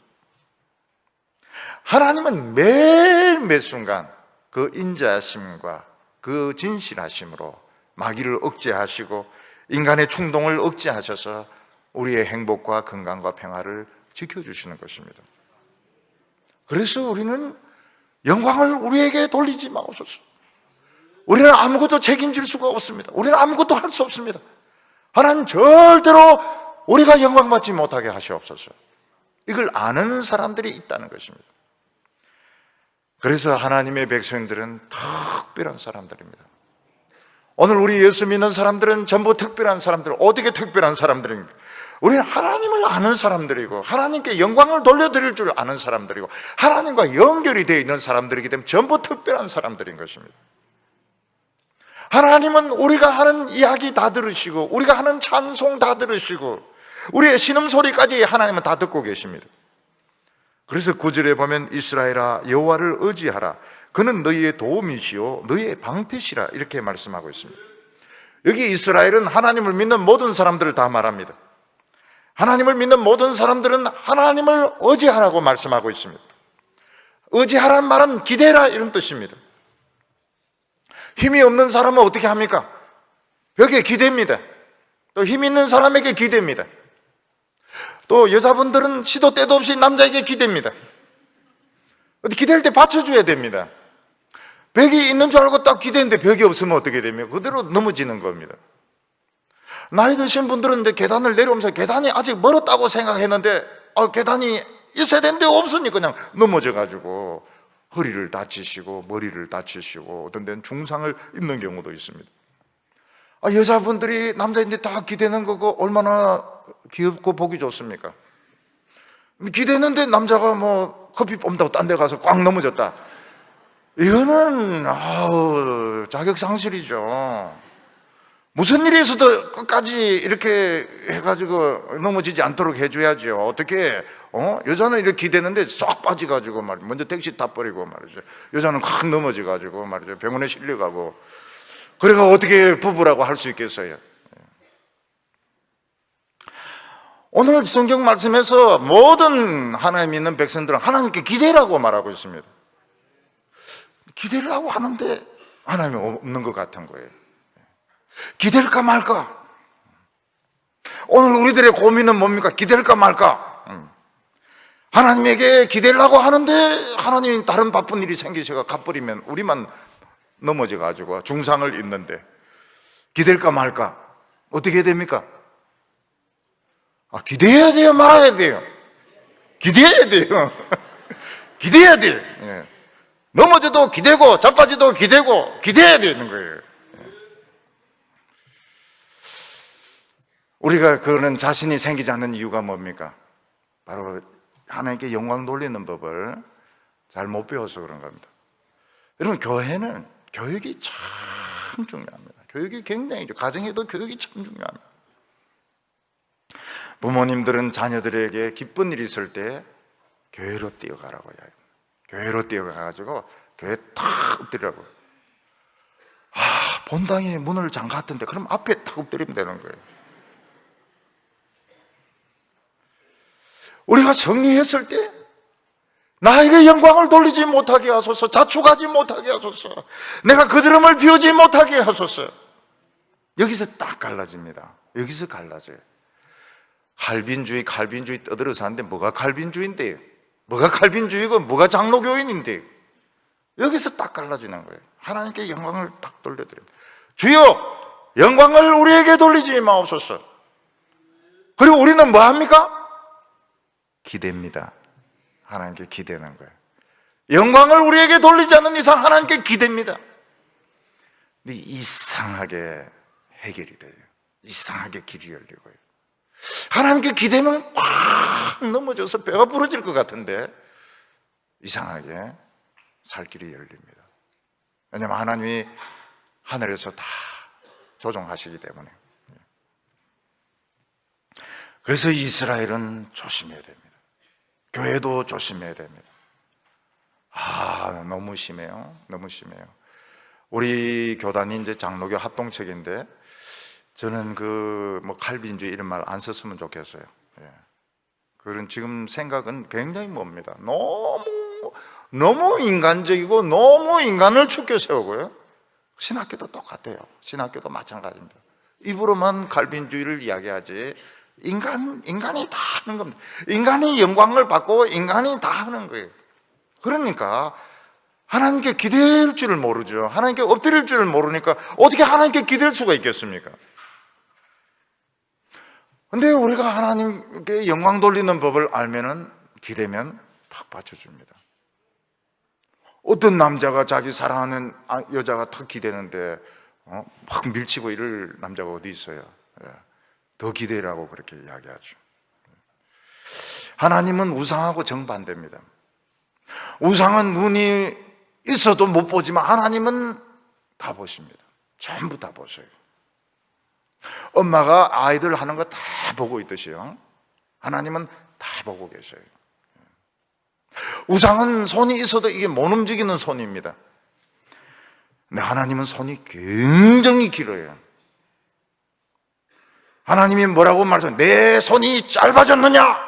하나님은 매일 매 순간 그 인자하심과 그 진실하심으로 마귀를 억제하시고 인간의 충동을 억제하셔서 우리의 행복과 건강과 평화를 지켜주시는 것입니다. 그래서 우리는 영광을 우리에게 돌리지 마옵소서. 우리는 아무것도 책임질 수가 없습니다. 우리는 아무것도 할 수 없습니다. 하나님 절대로 우리가 영광받지 못하게 하시옵소서. 이걸 아는 사람들이 있다는 것입니다. 그래서 하나님의 백성들은 특별한 사람들입니다. 오늘 우리 예수 믿는 사람들은 전부 특별한 사람들. 어떻게 특별한 사람들입니까? 우리는 하나님을 아는 사람들이고 하나님께 영광을 돌려드릴 줄 아는 사람들이고 하나님과 연결이 되어 있는 사람들이기 때문에 전부 특별한 사람들인 것입니다. 하나님은 우리가 하는 이야기 다 들으시고 우리가 하는 찬송 다 들으시고 우리의 신음소리까지 하나님은 다 듣고 계십니다. 그래서 9절에 보면 이스라엘아 여호와를 의지하라. 그는 너희의 도움이시요 너희의 방패시라 이렇게 말씀하고 있습니다. 여기 이스라엘은 하나님을 믿는 모든 사람들을 다 말합니다. 하나님을 믿는 모든 사람들은 하나님을 의지하라고 말씀하고 있습니다. 의지하라는 말은 기대라 이런 뜻입니다. 힘이 없는 사람은 어떻게 합니까? 벽에 기댑니다. 또 힘 있는 사람에게 기댑니다. 또 여자분들은 시도 때도 없이 남자에게 기댑니다. 기댈 때 받쳐줘야 됩니다. 벽이 있는 줄 알고 딱 기대는데 벽이 없으면 어떻게 됩니까? 그대로 넘어지는 겁니다. 나이 드신 분들은 이제 계단을 내려오면서 계단이 아직 멀었다고 생각했는데 계단이 있어야 되는데 없으니 그냥 넘어져가지고 허리를 다치시고 머리를 다치시고 어떤 데는 중상을 입는 경우도 있습니다. 여자분들이 남자인데 다 기대는 거고 얼마나 귀엽고 보기 좋습니까? 기대는데 남자가 뭐 커피 뽐다고 딴 데 가서 꽉 넘어졌다. 이거는 자격 상실이죠. 무슨 일이 있어도 끝까지 이렇게 해가지고 넘어지지 않도록 해줘야죠. 어떻게 여자는 이렇게 기대는데 쏙 빠져가지고 말이죠. 먼저 택시 타버리고 말이죠. 여자는 확 넘어져가지고 말이죠. 병원에 실려가고. 그래가 어떻게 부부라고 할 수 있겠어요? 오늘 성경 말씀에서 모든 하나님 믿는 백성들은 하나님께 기대라고 말하고 있습니다. 기대를 하고 하는데 하나님이 없는 것 같은 거예요. 기댈까 말까? 오늘 우리들의 고민은 뭡니까? 기댈까 말까? 하나님에게 기대려고 하는데 하나님이 다른 바쁜 일이 생기셔서 가버리면 우리만 넘어져가지고 중상을 입는데 기댈까 말까? 어떻게 해야 됩니까? 기대해야 돼요? 말아야 돼요? 기대해야 돼요. 기대해야 돼요. 예. 넘어져도 기대고 자빠져도 기대고 기대해야 되는 거예요. 우리가 그런 자신이 생기지 않는 이유가 뭡니까? 바로 하나님께 영광 돌리는 법을 잘 못 배워서 그런 겁니다. 여러분, 교회는 교육이 참 중요합니다. 교육이 굉장히, 가정에도 교육이 참 중요합니다. 부모님들은 자녀들에게 기쁜 일이 있을 때 교회로 뛰어가라고 해요. 교회로 뛰어가가지고 교회에 탁 엎드리라고. 본당에 문을 잠갔던데 그럼 앞에 탁 엎드리면 되는 거예요. 우리가 정리했을 때 나에게 영광을 돌리지 못하게 하소서, 자축하지 못하게 하소서, 내가 그 드럼을 비우지 못하게 하소서. 여기서 딱 갈라집니다. 여기서 갈라져요. 칼빈주의 떠들어서 하는데 뭐가 칼빈주의인데요? 뭐가 칼빈주의고 뭐가 장로교인인데요? 여기서 딱 갈라지는 거예요. 하나님께 영광을 딱 돌려드립니다. 주여, 영광을 우리에게 돌리지 마옵소서. 그리고 우리는 뭐 합니까? 기대입니다. 하나님께 기대는 거예요. 영광을 우리에게 돌리지 않는 이상 하나님께 기대입니다. 근데 이상하게 해결이 돼요. 이상하게 길이 열리고요. 하나님께 기대면 팍 넘어져서 배가 부러질 것 같은데 이상하게 살 길이 열립니다. 왜냐하면 하나님이 하늘에서 다 조종하시기 때문에. 그래서 이스라엘은 조심해야 됩니다. 교회도 조심해야 됩니다. 너무 심해요. 너무 심해요. 우리 교단이 이제 장로교 합동책인데 저는 칼빈주의 이런 말 안 썼으면 좋겠어요. 예. 그런 지금 생각은 굉장히 멉니다. 너무 인간적이고 너무 인간을 죽여 세우고요. 신학교도 똑같아요. 신학교도 마찬가지입니다. 입으로만 칼빈주의를 이야기하지 인간이 다 하는 겁니다. 인간이 영광을 받고 인간이 다 하는 거예요. 그러니까 하나님께 기댈 줄을 모르죠. 하나님께 엎드릴 줄을 모르니까 어떻게 하나님께 기댈 수가 있겠습니까? 근데 우리가 하나님께 영광 돌리는 법을 알면은 기대면 탁 받쳐줍니다. 어떤 남자가 자기 사랑하는 여자가 탁 기대는데 막 밀치고 이럴 남자가 어디 있어요? 더 기대라고 그렇게 이야기하죠. 하나님은 우상하고 정반대입니다. 우상은 눈이 있어도 못 보지만 하나님은 다 보십니다. 전부 다 보셔요. 엄마가 아이들 하는 거 다 보고 있듯이요. 하나님은 다 보고 계셔요. 우상은 손이 있어도 이게 못 움직이는 손입니다. 근데 하나님은 손이 굉장히 길어요. 하나님이 뭐라고 말씀하세요? 내 손이 짧아졌느냐?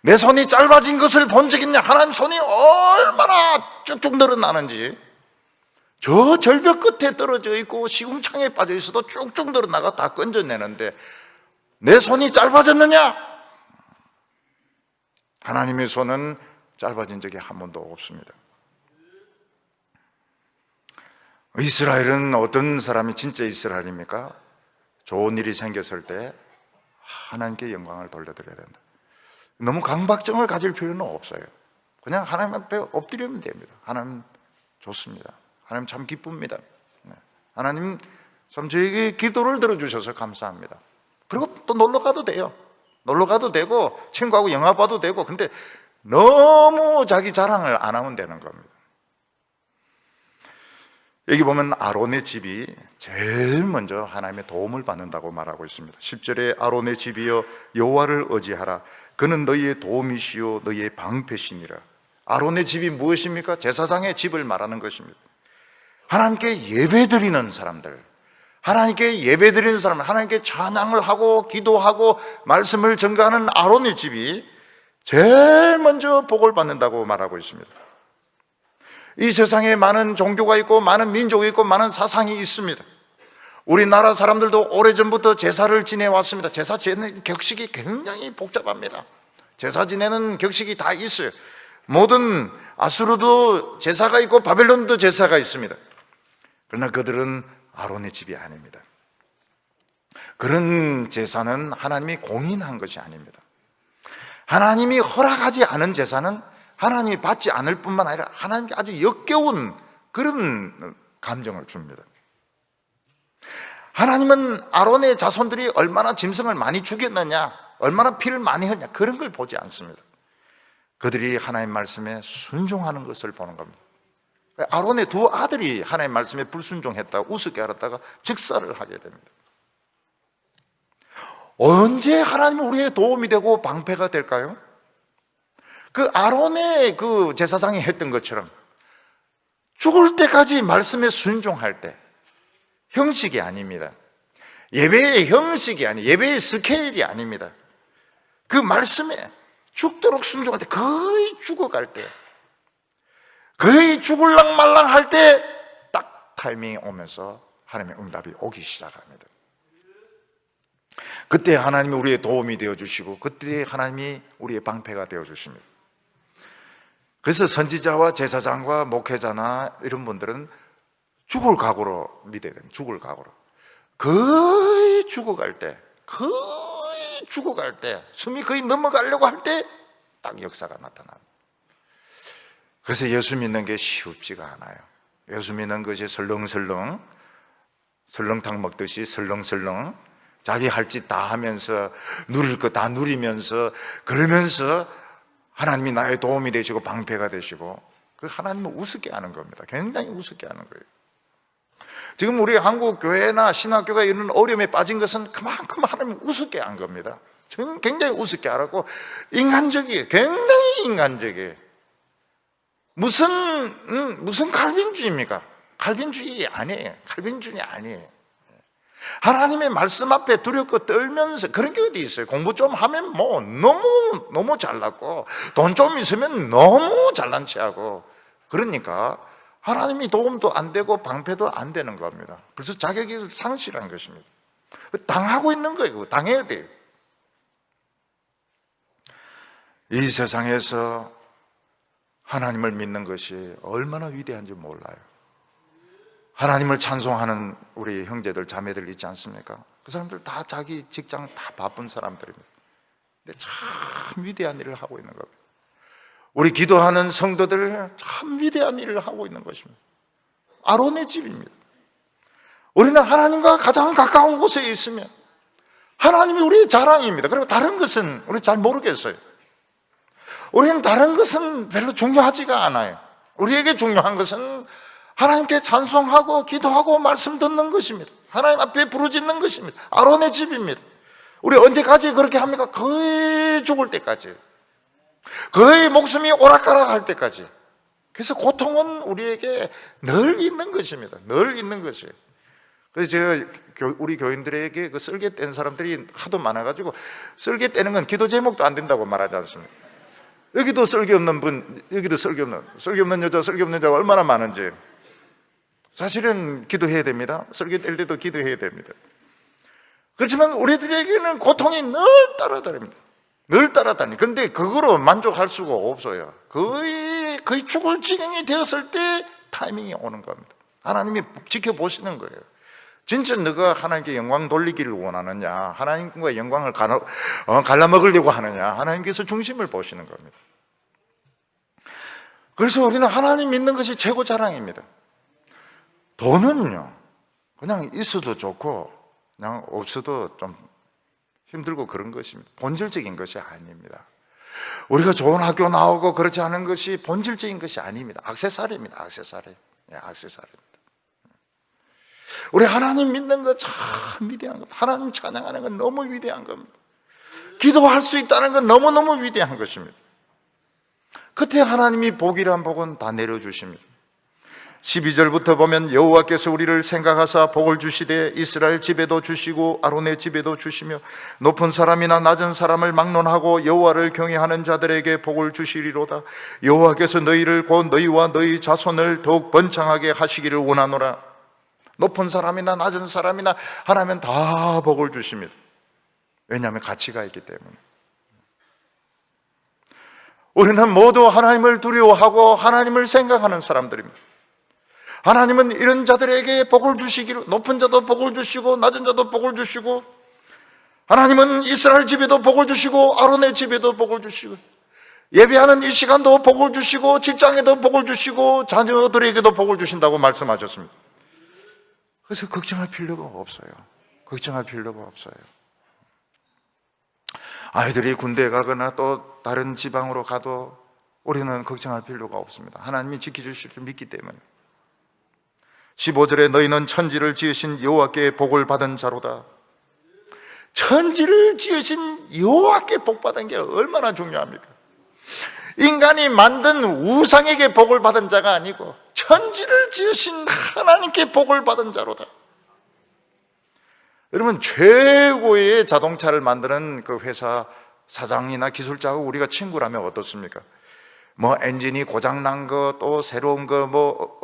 내 손이 짧아진 것을 본 적 있냐? 하나님 손이 얼마나 쭉쭉 늘어나는지. 저 절벽 끝에 떨어져 있고 시궁창에 빠져 있어도 쭉쭉 늘어나가 다 건져내는데 내 손이 짧아졌느냐? 하나님의 손은 짧아진 적이 한 번도 없습니다. 이스라엘은 어떤 사람이 진짜 이스라엘입니까? 좋은 일이 생겼을 때 하나님께 영광을 돌려드려야 된다. 너무 강박증을 가질 필요는 없어요. 그냥 하나님 앞에 엎드리면 됩니다. 하나님 좋습니다. 하나님 참 기쁩니다. 하나님 참 저에게 기도를 들어주셔서 감사합니다. 그리고 또 놀러 가도 돼요. 놀러 가도 되고 친구하고 영화 봐도 되고. 근데 너무 자기 자랑을 안 하면 되는 겁니다. 여기 보면 아론의 집이 제일 먼저 하나님의 도움을 받는다고 말하고 있습니다. 10절에 아론의 집이여 여호와를 의지하라. 그는 너희의 도움이시요 너희의 방패시니라. 아론의 집이 무엇입니까? 제사장의 집을 말하는 것입니다. 하나님께 예배드리는 사람들, 하나님께 예배드리는 사람, 하나님께 찬양을 하고 기도하고 말씀을 전가하는 아론의 집이 제일 먼저 복을 받는다고 말하고 있습니다. 이 세상에 많은 종교가 있고 많은 민족이 있고 많은 사상이 있습니다. 우리나라 사람들도 오래전부터 제사를 지내왔습니다. 제사 지내는 격식이 굉장히 복잡합니다. 제사 지내는 격식이 다 있어요. 모든 아수르도 제사가 있고 바벨론도 제사가 있습니다. 그러나 그들은 아론의 집이 아닙니다. 그런 제사는 하나님이 공인한 것이 아닙니다. 하나님이 허락하지 않은 제사는 하나님이 받지 않을 뿐만 아니라 하나님께 아주 역겨운 그런 감정을 줍니다. 하나님은 아론의 자손들이 얼마나 짐승을 많이 죽였느냐, 얼마나 피를 많이 흘렸냐, 그런 걸 보지 않습니다. 그들이 하나님 말씀에 순종하는 것을 보는 겁니다. 아론의 두 아들이 하나님 말씀에 불순종했다가 우습게 알았다가 즉사를 하게 됩니다. 언제 하나님이 우리의 도움이 되고 방패가 될까요? 그 아론의 그 제사장이 했던 것처럼 죽을 때까지 말씀에 순종할 때, 형식이 아닙니다. 예배의 형식이 아니에요. 예배의 스케일이 아닙니다. 그 말씀에 죽도록 순종할 때, 거의 죽어갈 때, 거의 죽을랑 말랑 할 때 딱 타이밍이 오면서 하나님의 응답이 오기 시작합니다. 그때 하나님이 우리의 도움이 되어주시고 그때 하나님이 우리의 방패가 되어주십니다. 그래서 선지자와 제사장과 목회자나 이런 분들은 죽을 각오로 믿어야 됩니다. 죽을 각오로. 거의 죽어갈 때, 숨이 거의 넘어가려고 할 때 딱 역사가 나타납니다. 그래서 예수 믿는 게 쉽지가 않아요. 예수 믿는 것이 설렁설렁, 설렁탕 먹듯이 설렁설렁 자기 할 짓 다 하면서 누릴 거 다 누리면서 그러면서 하나님이 나의 도움이 되시고 방패가 되시고, 그 하나님을 우습게 하는 겁니다. 굉장히 우습게 하는 거예요. 지금 우리 한국 교회나 신학교가 이런 어려움에 빠진 것은 그만큼 하나님을 우습게 한 겁니다. 지금 굉장히 우습게 하라고, 인간적이에요. 굉장히 인간적이에요. 무슨 칼빈주의입니까? 칼빈주의 아니에요. 칼빈주의 아니에요. 하나님의 말씀 앞에 두렵고 떨면서, 그런 게 어디 있어요? 공부 좀 하면 뭐 너무 잘났고 돈 좀 있으면 너무 잘난 체하고, 그러니까 하나님이 도움도 안 되고 방패도 안 되는 겁니다. 그래서 자격이 상실한 것입니다. 당하고 있는 거예요. 당해야 돼요. 이 세상에서 하나님을 믿는 것이 얼마나 위대한지 몰라요. 하나님을 찬송하는 우리 형제들 자매들 있지 않습니까? 그 사람들 다 자기 직장 다 바쁜 사람들입니다. 근데 참 위대한 일을 하고 있는 겁니다. 우리 기도하는 성도들 참 위대한 일을 하고 있는 것입니다. 아론의 집입니다. 우리는 하나님과 가장 가까운 곳에 있으면 하나님이 우리의 자랑입니다. 그리고 다른 것은 우리 잘 모르겠어요. 우리는 다른 것은 별로 중요하지가 않아요. 우리에게 중요한 것은 하나님께 찬송하고 기도하고 말씀 듣는 것입니다. 하나님 앞에 부르짖는 것입니다. 아론의 집입니다. 우리 언제까지 그렇게 합니까? 거의 죽을 때까지, 거의 목숨이 오락가락 할 때까지. 그래서 고통은 우리에게 늘 있는 것입니다. 늘 있는 것이에요. 그래서 제가 우리 교인들에게 그 썰개 뗀 사람들이 하도 많아가지고, 썰개 떼는 건 기도 제목도 안 된다고 말하지 않습니까? 여기도 썰개 없는 분, 여기도 썰개 없는 여자, 썰개 없는 자가 얼마나 많은지. 사실은 기도해야 됩니다. 썰개 뗄 때도 기도해야 됩니다. 그렇지만 우리들에게는 고통이 늘 따라다닙니다. 늘 따라다니. 그런데 그거로 만족할 수가 없어요. 거의 죽을 지경이 되었을 때 타이밍이 오는 겁니다. 하나님이 지켜보시는 거예요. 진짜 너가 하나님께 영광 돌리기를 원하느냐, 하나님과 영광을 갈라먹으려고 하느냐, 하나님께서 중심을 보시는 겁니다. 그래서 우리는 하나님 믿는 것이 최고 자랑입니다. 돈은요, 그냥 있어도 좋고 그냥 없어도 좀 힘들고 그런 것입니다. 본질적인 것이 아닙니다. 우리가 좋은 학교 나오고 그렇지 않은 것이 본질적인 것이 아닙니다. 액세서리입니다. 액세서리. 예, 액세서리입니다. 우리 하나님 믿는 거 참 위대한 겁니다. 하나님 찬양하는 건 너무 위대한 겁니다. 기도할 수 있다는 건 너무너무 위대한 것입니다. 그때 하나님이 복이란 복은 다 내려주십니다. 12절부터 보면 여호와께서 우리를 생각하사 복을 주시되 이스라엘 집에도 주시고 아론의 집에도 주시며 높은 사람이나 낮은 사람을 막론하고 여호와를 경외하는 자들에게 복을 주시리로다. 여호와께서 너희를 곧 너희와 너희 자손을 더욱 번창하게 하시기를 원하노라. 높은 사람이나 낮은 사람이나 하나님은 다 복을 주십니다. 왜냐하면 가치가 있기 때문에. 우리는 모두 하나님을 두려워하고 하나님을 생각하는 사람들입니다. 하나님은 이런 자들에게 복을 주시기를, 높은 자도 복을 주시고 낮은 자도 복을 주시고, 하나님은 이스라엘 집에도 복을 주시고 아론의 집에도 복을 주시고, 예배하는 이 시간도 복을 주시고 직장에도 복을 주시고 자녀들에게도 복을 주신다고 말씀하셨습니다. 그래서 걱정할 필요가 없어요. 걱정할 필요가 없어요. 아이들이 군대에 가거나 또 다른 지방으로 가도 우리는 걱정할 필요가 없습니다. 하나님이 지켜주실 줄 믿기 때문에. 15절에 너희는 천지를 지으신 여호와께 복을 받은 자로다. 천지를 지으신 여호와께 복 받은 게 얼마나 중요합니까? 인간이 만든 우상에게 복을 받은 자가 아니고 천지를 지으신 하나님께 복을 받은 자로다. 여러분, 최고의 자동차를 만드는 그 회사 사장이나 기술자하고 우리가 친구라면 어떻습니까? 뭐 엔진이 고장난 거, 또 새로운 거 뭐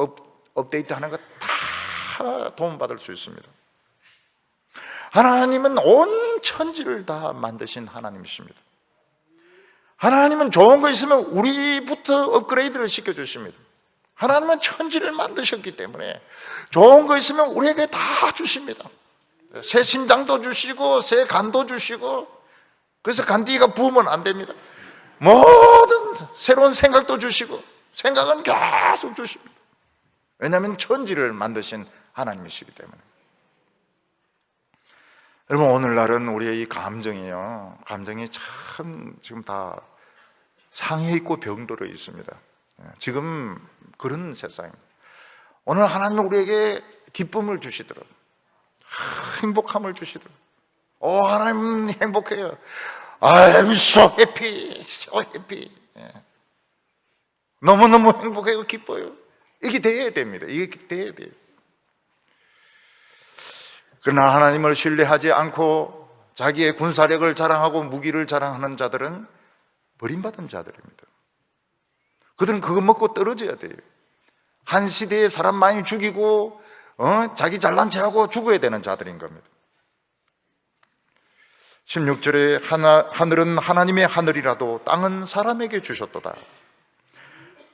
업데이트하는 거 다 도움받을 수 있습니다. 하나님은 온 천지를 다 만드신 하나님이십니다. 하나님은 좋은 거 있으면 우리부터 업그레이드를 시켜주십니다. 하나님은 천지를 만드셨기 때문에 좋은 거 있으면 우리에게 다 주십니다. 새 심장도 주시고 새 간도 주시고, 그래서 간디가 부으면 안 됩니다. 모든 새로운 생각도 주시고 생각은 계속 주십니다. 왜냐하면 천지를 만드신 하나님이시기 때문에. 여러분, 오늘날은 우리의 이 감정이요, 감정이 참 지금 다 상해 있고 병들어 있습니다. 지금 그런 세상입니다. 오늘 하나님은 우리에게 기쁨을 주시더라고요. 행복함을 주시더라고요. 하나님 행복해요. I'm so happy, so happy. 너무너무 행복해요, 기뻐요. 이게 돼야 됩니다. 이게 돼야 돼요. 그러나 하나님을 신뢰하지 않고 자기의 군사력을 자랑하고 무기를 자랑하는 자들은 버림받은 자들입니다. 그들은 그거 먹고 떨어져야 돼요. 한 시대에 사람 많이 죽이고 자기 잘난 체하고 죽어야 되는 자들인 겁니다. 16절에 하늘은 하나님의 하늘이라도 땅은 사람에게 주셨도다.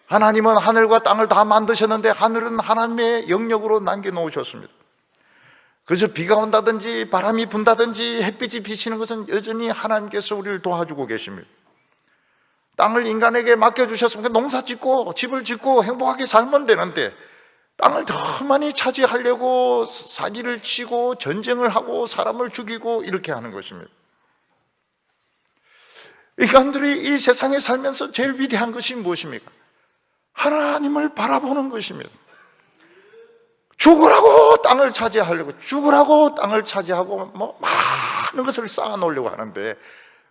하나님은 하늘과 땅을 다 만드셨는데 하늘은 하나님의 영역으로 남겨놓으셨습니다. 그래서 비가 온다든지 바람이 분다든지 햇빛이 비치는 것은 여전히 하나님께서 우리를 도와주고 계십니다. 땅을 인간에게 맡겨주셨으면 농사 짓고 집을 짓고 행복하게 살면 되는데 땅을 더 많이 차지하려고 사기를 치고 전쟁을 하고 사람을 죽이고 이렇게 하는 것입니다. 인간들이 이 세상에 살면서 제일 위대한 것이 무엇입니까? 하나님을 바라보는 것입니다. 죽으라고 땅을 차지하려고, 죽으라고 땅을 차지하고 뭐 많은 것을 쌓아 놓으려고 하는데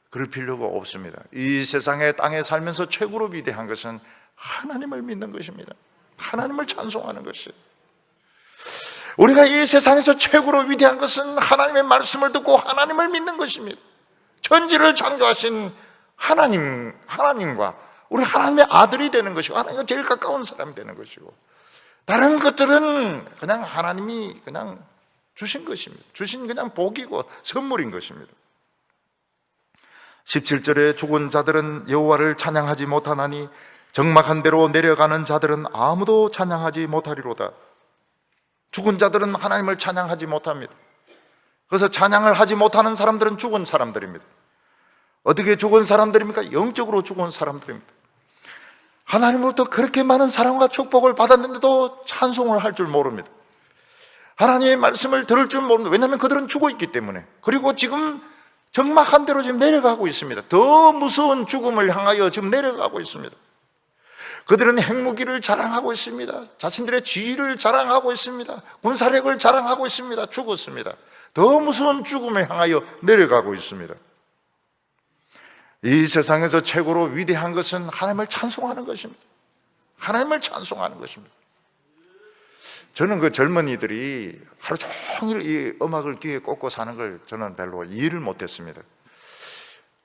그럴 필요가 없습니다. 이 세상에 땅에 살면서 최고로 위대한 것은 하나님을 믿는 것입니다. 하나님을 찬송하는 것이에요. 우리가 이 세상에서 최고로 위대한 것은 하나님의 말씀을 듣고 하나님을 믿는 것입니다. 천지를 창조하신 하나님과 우리 하나님의 아들이 되는 것이고 하나님과 제일 가까운 사람이 되는 것이고, 다른 것들은 그냥 하나님이 그냥 주신 것입니다. 주신 그냥 복이고 선물인 것입니다. 17절에 죽은 자들은 여호와를 찬양하지 못하나니 적막한 데로 내려가는 자들은 아무도 찬양하지 못하리로다. 죽은 자들은 하나님을 찬양하지 못합니다. 그래서 찬양을 하지 못하는 사람들은 죽은 사람들입니다. 어떻게 죽은 사람들입니까? 영적으로 죽은 사람들입니다. 하나님으로부터 그렇게 많은 사랑과 축복을 받았는데도 찬송을 할 줄 모릅니다. 하나님의 말씀을 들을 줄 모릅니다. 왜냐하면 그들은 죽어 있기 때문에. 그리고 지금 적막한 대로 지금 내려가고 있습니다. 더 무서운 죽음을 향하여 지금 내려가고 있습니다. 그들은 핵무기를 자랑하고 있습니다. 자신들의 지위를 자랑하고 있습니다. 군사력을 자랑하고 있습니다. 죽었습니다. 더 무서운 죽음을 향하여 내려가고 있습니다. 이 세상에서 최고로 위대한 것은 하나님을 찬송하는 것입니다. 하나님을 찬송하는 것입니다. 저는 그 젊은이들이 하루 종일 이 음악을 귀에 꽂고 사는 걸 저는 별로 이해를 못했습니다.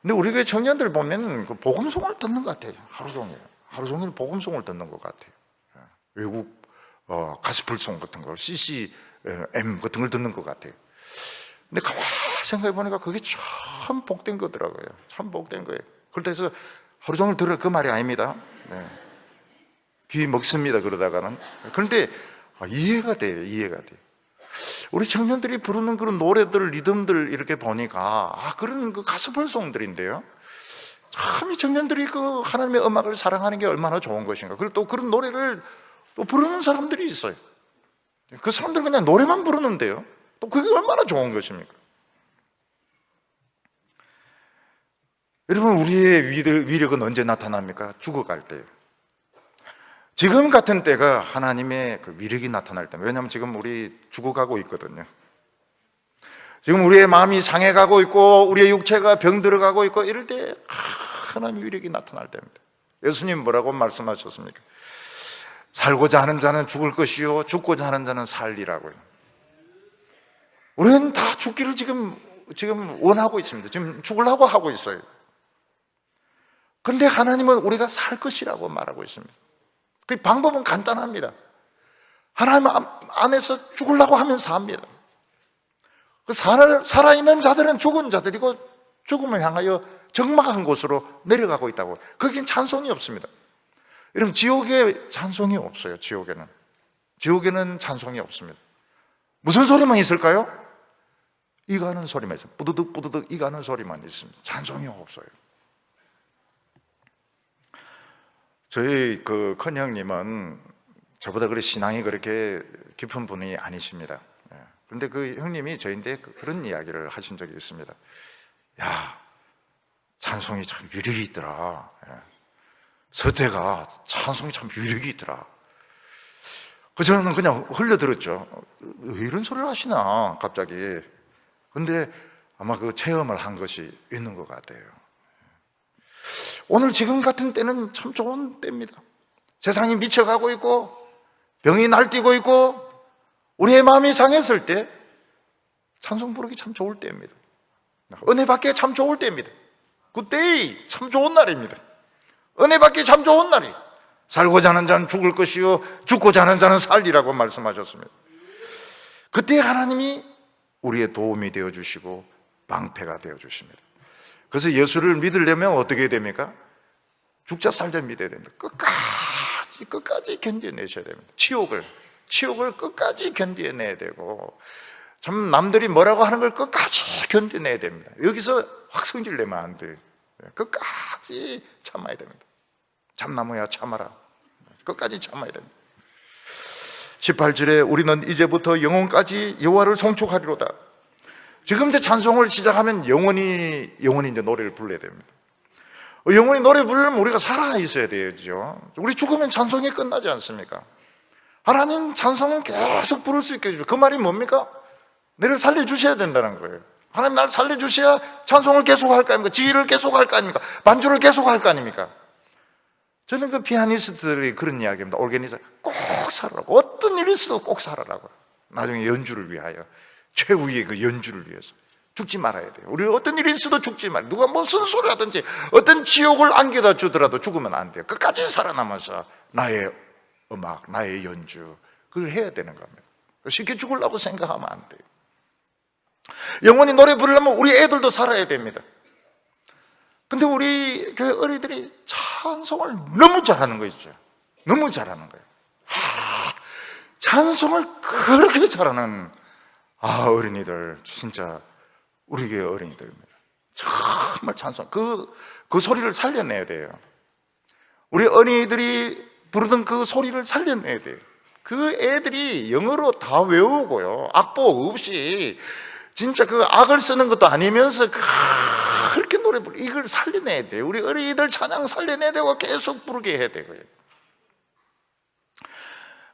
근데 우리 교회 청년들 보면 그 복음송을 듣는 것 같아요. 하루 종일 복음송을 듣는 것 같아요. 외국 가스펠송 같은 걸, CCM 같은 걸 듣는 것 같아요. 근데 가만히 생각해 보니까 그게 참 복된 거더라고요. 참 복된 거예요. 그래서 하루 종일 들을 그 말이 아닙니다. 네. 귀 먹습니다. 그러다가는. 그런데 이해가 돼요. 이해가 돼요. 우리 청년들이 부르는 그런 노래들, 리듬들 이렇게 보니까 그런 그 가스펠송들인데요. 참 이 청년들이 그 하나님의 음악을 사랑하는 게 얼마나 좋은 것인가. 그리고 또 그런 노래를 또 부르는 사람들이 있어요. 그 사람들은 그냥 노래만 부르는데요. 또 그게 얼마나 좋은 것입니까? 여러분, 우리의 위력은 언제 나타납니까? 죽어갈 때예요. 지금 같은 때가 하나님의 그 위력이 나타날 때입니다. 왜냐하면 지금 우리 죽어가고 있거든요. 지금 우리의 마음이 상해가고 있고 우리의 육체가 병들어가고 있고 이럴 때 하나님의 위력이 나타날 때입니다. 예수님 뭐라고 말씀하셨습니까? 살고자 하는 자는 죽을 것이요 죽고자 하는 자는 살리라고요. 우리는 다 죽기를 지금 원하고 있습니다. 지금 죽으려고 하고 있어요. 그런데 하나님은 우리가 살 것이라고 말하고 있습니다. 그 방법은 간단합니다. 하나님 안에서 죽으려고 하면 삽니다. 그 살아있는 자들은 죽은 자들이고 죽음을 향하여 적막한 곳으로 내려가고 있다고. 거긴 찬송이 없습니다. 여러분, 지옥에 찬송이 없어요. 지옥에는 찬송이 없습니다. 무슨 소리만 있을까요? 이가는 소리만 있어요. 뿌드득 뿌드득 이가는 소리만 있습니다. 찬송이 없어요. 저희 그 큰형님은 저보다 그렇게 신앙이 그렇게 깊은 분이 아니십니다. 그런데 그 형님이 저희한테 그런 이야기를 하신 적이 있습니다. 야, 찬송이 참 위력이 있더라. 서태가 찬송이 참 위력이 있더라. 그 저는 그냥 흘려들었죠. 왜 이런 소리를 하시나 갑자기. 근데 아마 그 체험을 한 것이 있는 것 같아요. 오늘 지금 같은 때는 참 좋은 때입니다. 세상이 미쳐가고 있고 병이 날뛰고 있고 우리의 마음이 상했을 때 찬송 부르기 참 좋을 때입니다. 은혜 받기 참 좋을 때입니다. 그때이 참 좋은 날입니다. 은혜 받기 참 좋은 날이. 살고자 하는 자는 죽을 것이요 죽고자 하는 자는 살리라고 말씀하셨습니다. 그때 하나님이 우리의 도움이 되어주시고 방패가 되어주십니다. 그래서 예수를 믿으려면 어떻게 됩니까? 죽자 살자 믿어야 됩니다. 끝까지 견뎌내셔야 됩니다. 치욕을 끝까지 견뎌내야 되고 참 남들이 뭐라고 하는 걸 끝까지 견뎌내야 됩니다. 여기서 확 성질 내면 안 돼요. 끝까지 참아야 됩니다. 참나무야 참아라. 끝까지 참아야 됩니다. 18절에 우리는 이제부터 영혼까지 여호와를 송축하리로다. 지금 이제 찬송을 시작하면 영원히 이제 노래를 불러야 됩니다. 영원히 노래 부르려면 우리가 살아 있어야 되죠. 우리 죽으면 찬송이 끝나지 않습니까? 하나님 찬송은 계속 부를 수 있게 해주죠. 그 말이 뭡니까? 나를 살려주셔야 된다는 거예요. 하나님 나를 살려주셔야 찬송을 계속 할 거 아닙니까? 지휘를 계속 할 거 아닙니까? 반주를 계속 할 거 아닙니까? 저는 그 피아니스트들이 그런 이야기입니다. 오르게니스트 꼭 살아라고. 어떤 일이 있어도 꼭 살아라고. 나중에 연주를 위하여 최후의 그 연주를 위해서 죽지 말아야 돼요. 우리 어떤 일이 있어도 죽지 말아요. 누가 무슨 소리를 하든지 어떤 지옥을 안겨다 주더라도 죽으면 안 돼요. 끝까지 살아남아서 나의 음악, 나의 연주 그걸 해야 되는 겁니다. 쉽게 죽으려고 생각하면 안 돼요. 영원히 노래 부르려면 우리 애들도 살아야 됩니다. 근데 우리 교회 어린이들이 찬송을 너무 잘하는 거 있죠. 너무 잘하는 거예요. 찬송을 그렇게 잘하는 어린이들, 진짜 우리 교회 어린이들입니다. 정말 찬송, 그 소리를 살려내야 돼요. 우리 어린이들이 부르던 그 소리를 살려내야 돼요. 그 애들이 영어로 다 외우고요, 악보 없이 진짜 그 악을 쓰는 것도 아니면서 그렇게 노래 부르고, 이걸 살려내야 돼요. 우리 어린이들 찬양 살려내야 되고 계속 부르게 해야 되고요.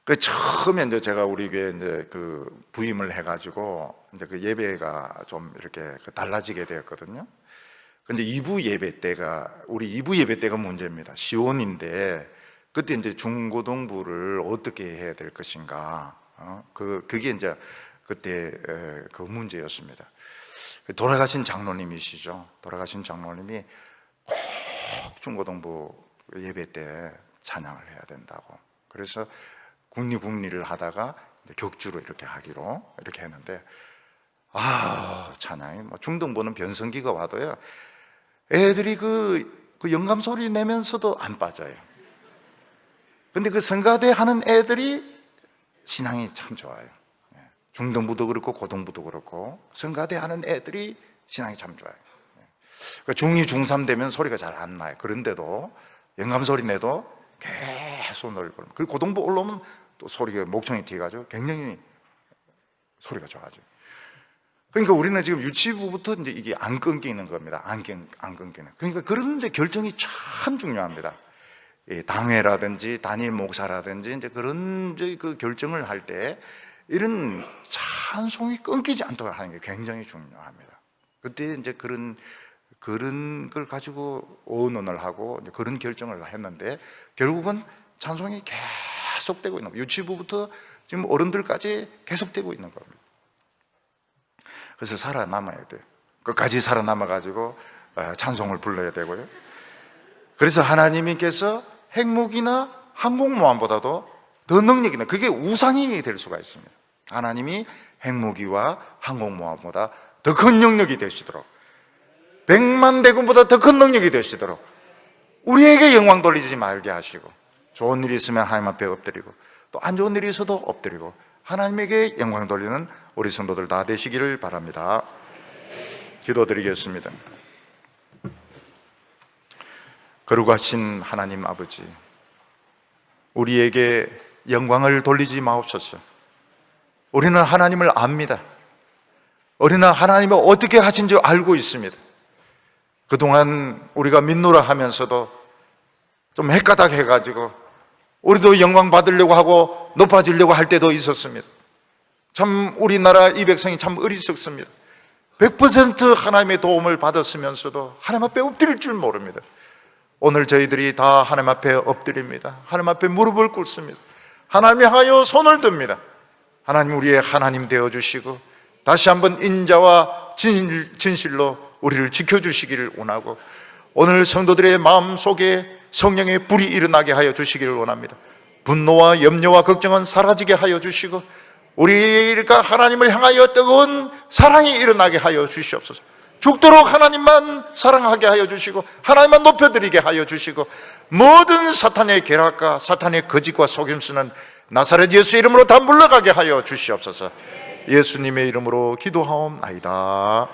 그 처음에 이제 제가 우리 교회 이제 그 부임을 해가지고 이제 그 예배가 좀 이렇게 달라지게 되었거든요. 근데 2부 예배 때가, 우리 2부 예배 때가 문제입니다. 시온인데 그때 이제 중고등부를 어떻게 해야 될 것인가, 그게 이제 그때 그 문제였습니다. 돌아가신 장로님이시죠. 돌아가신 장로님이 꼭 중고등부 예배 때 찬양을 해야 된다고. 그래서 국리를 하다가 격주로 이렇게 하기로 이렇게 했는데, 찬양이 뭐 중등부는 변성기가 와도요, 애들이 그 영감 소리 내면서도 안 빠져요. 근데 그 성가대 하는 애들이 신앙이 참 좋아요. 중등부도 그렇고 고등부도 그렇고 성가대 하는 애들이 신앙이 참 좋아요. 중2, 중3 되면 소리가 잘 안 나요. 그런데도 영감 소리 내도 계속 노래 부르면, 그 고등부 올라오면 또 소리가 목청이 튀어가지고 굉장히 소리가 좋아져요. 그러니까 우리는 지금 유치부부터 이제 이게 안 끊기는 겁니다. 안 끊기는. 그러니까 그런데 결정이 참 중요합니다. 당회라든지 담임 목사라든지 이제 그런 그 결정을 할 때 이런 찬송이 끊기지 않도록 하는 게 굉장히 중요합니다. 그때 이제 그런 걸 가지고 의논을 하고 그런 결정을 했는데, 결국은 찬송이 계속되고 있는 거예요. 유치부부터 지금 어른들까지 계속되고 있는 겁니다. 그래서 살아남아야 돼요. 끝까지 살아남아가지고 찬송을 불러야 되고요. 그래서 하나님께서 핵무기나 항공모함보다도 더 능력 있는, 그게 우상이 될 수가 있습니다. 하나님이 핵무기와 항공모함보다 더 큰 능력이 되시도록, 100만 대군보다 더 큰 능력이 되시도록 우리에게 영광 돌리지 말게 하시고, 좋은 일이 있으면 하나님 앞에 엎드리고, 또 안 좋은 일이 있어도 엎드리고 하나님에게 영광 돌리는 우리 성도들 다 되시기를 바랍니다. 기도드리겠습니다. 거룩하신 하나님 아버지, 우리에게 영광을 돌리지 마옵소서. 우리는 하나님을 압니다. 우리는 하나님을 어떻게 하신 줄 알고 있습니다. 그동안 우리가 믿노라 하면서도 좀 헷가닥 해가지고 우리도 영광 받으려고 하고 높아지려고 할 때도 있었습니다. 참 우리나라 이 백성이 참 어리석습니다. 100% 하나님의 도움을 받았으면서도 하나님 앞에 엎드릴 줄 모릅니다. 오늘 저희들이 다 하나님 앞에 엎드립니다. 하나님 앞에 무릎을 꿇습니다. 하나님 향하여 손을 듭니다. 하나님, 우리의 하나님 되어주시고 다시 한번 인자와 진실로 우리를 지켜주시기를 원하고, 오늘 성도들의 마음속에 성령의 불이 일어나게 하여 주시기를 원합니다. 분노와 염려와 걱정은 사라지게 하여 주시고, 우리가 하나님을 향하여 뜨거운 사랑이 일어나게 하여 주시옵소서. 죽도록 하나님만 사랑하게 하여 주시고, 하나님만 높여드리게 하여 주시고, 모든 사탄의 계략과 사탄의 거짓과 속임수는 나사렛 예수 이름으로 다 물러가게 하여 주시옵소서. 예수님의 이름으로 기도하옵나이다.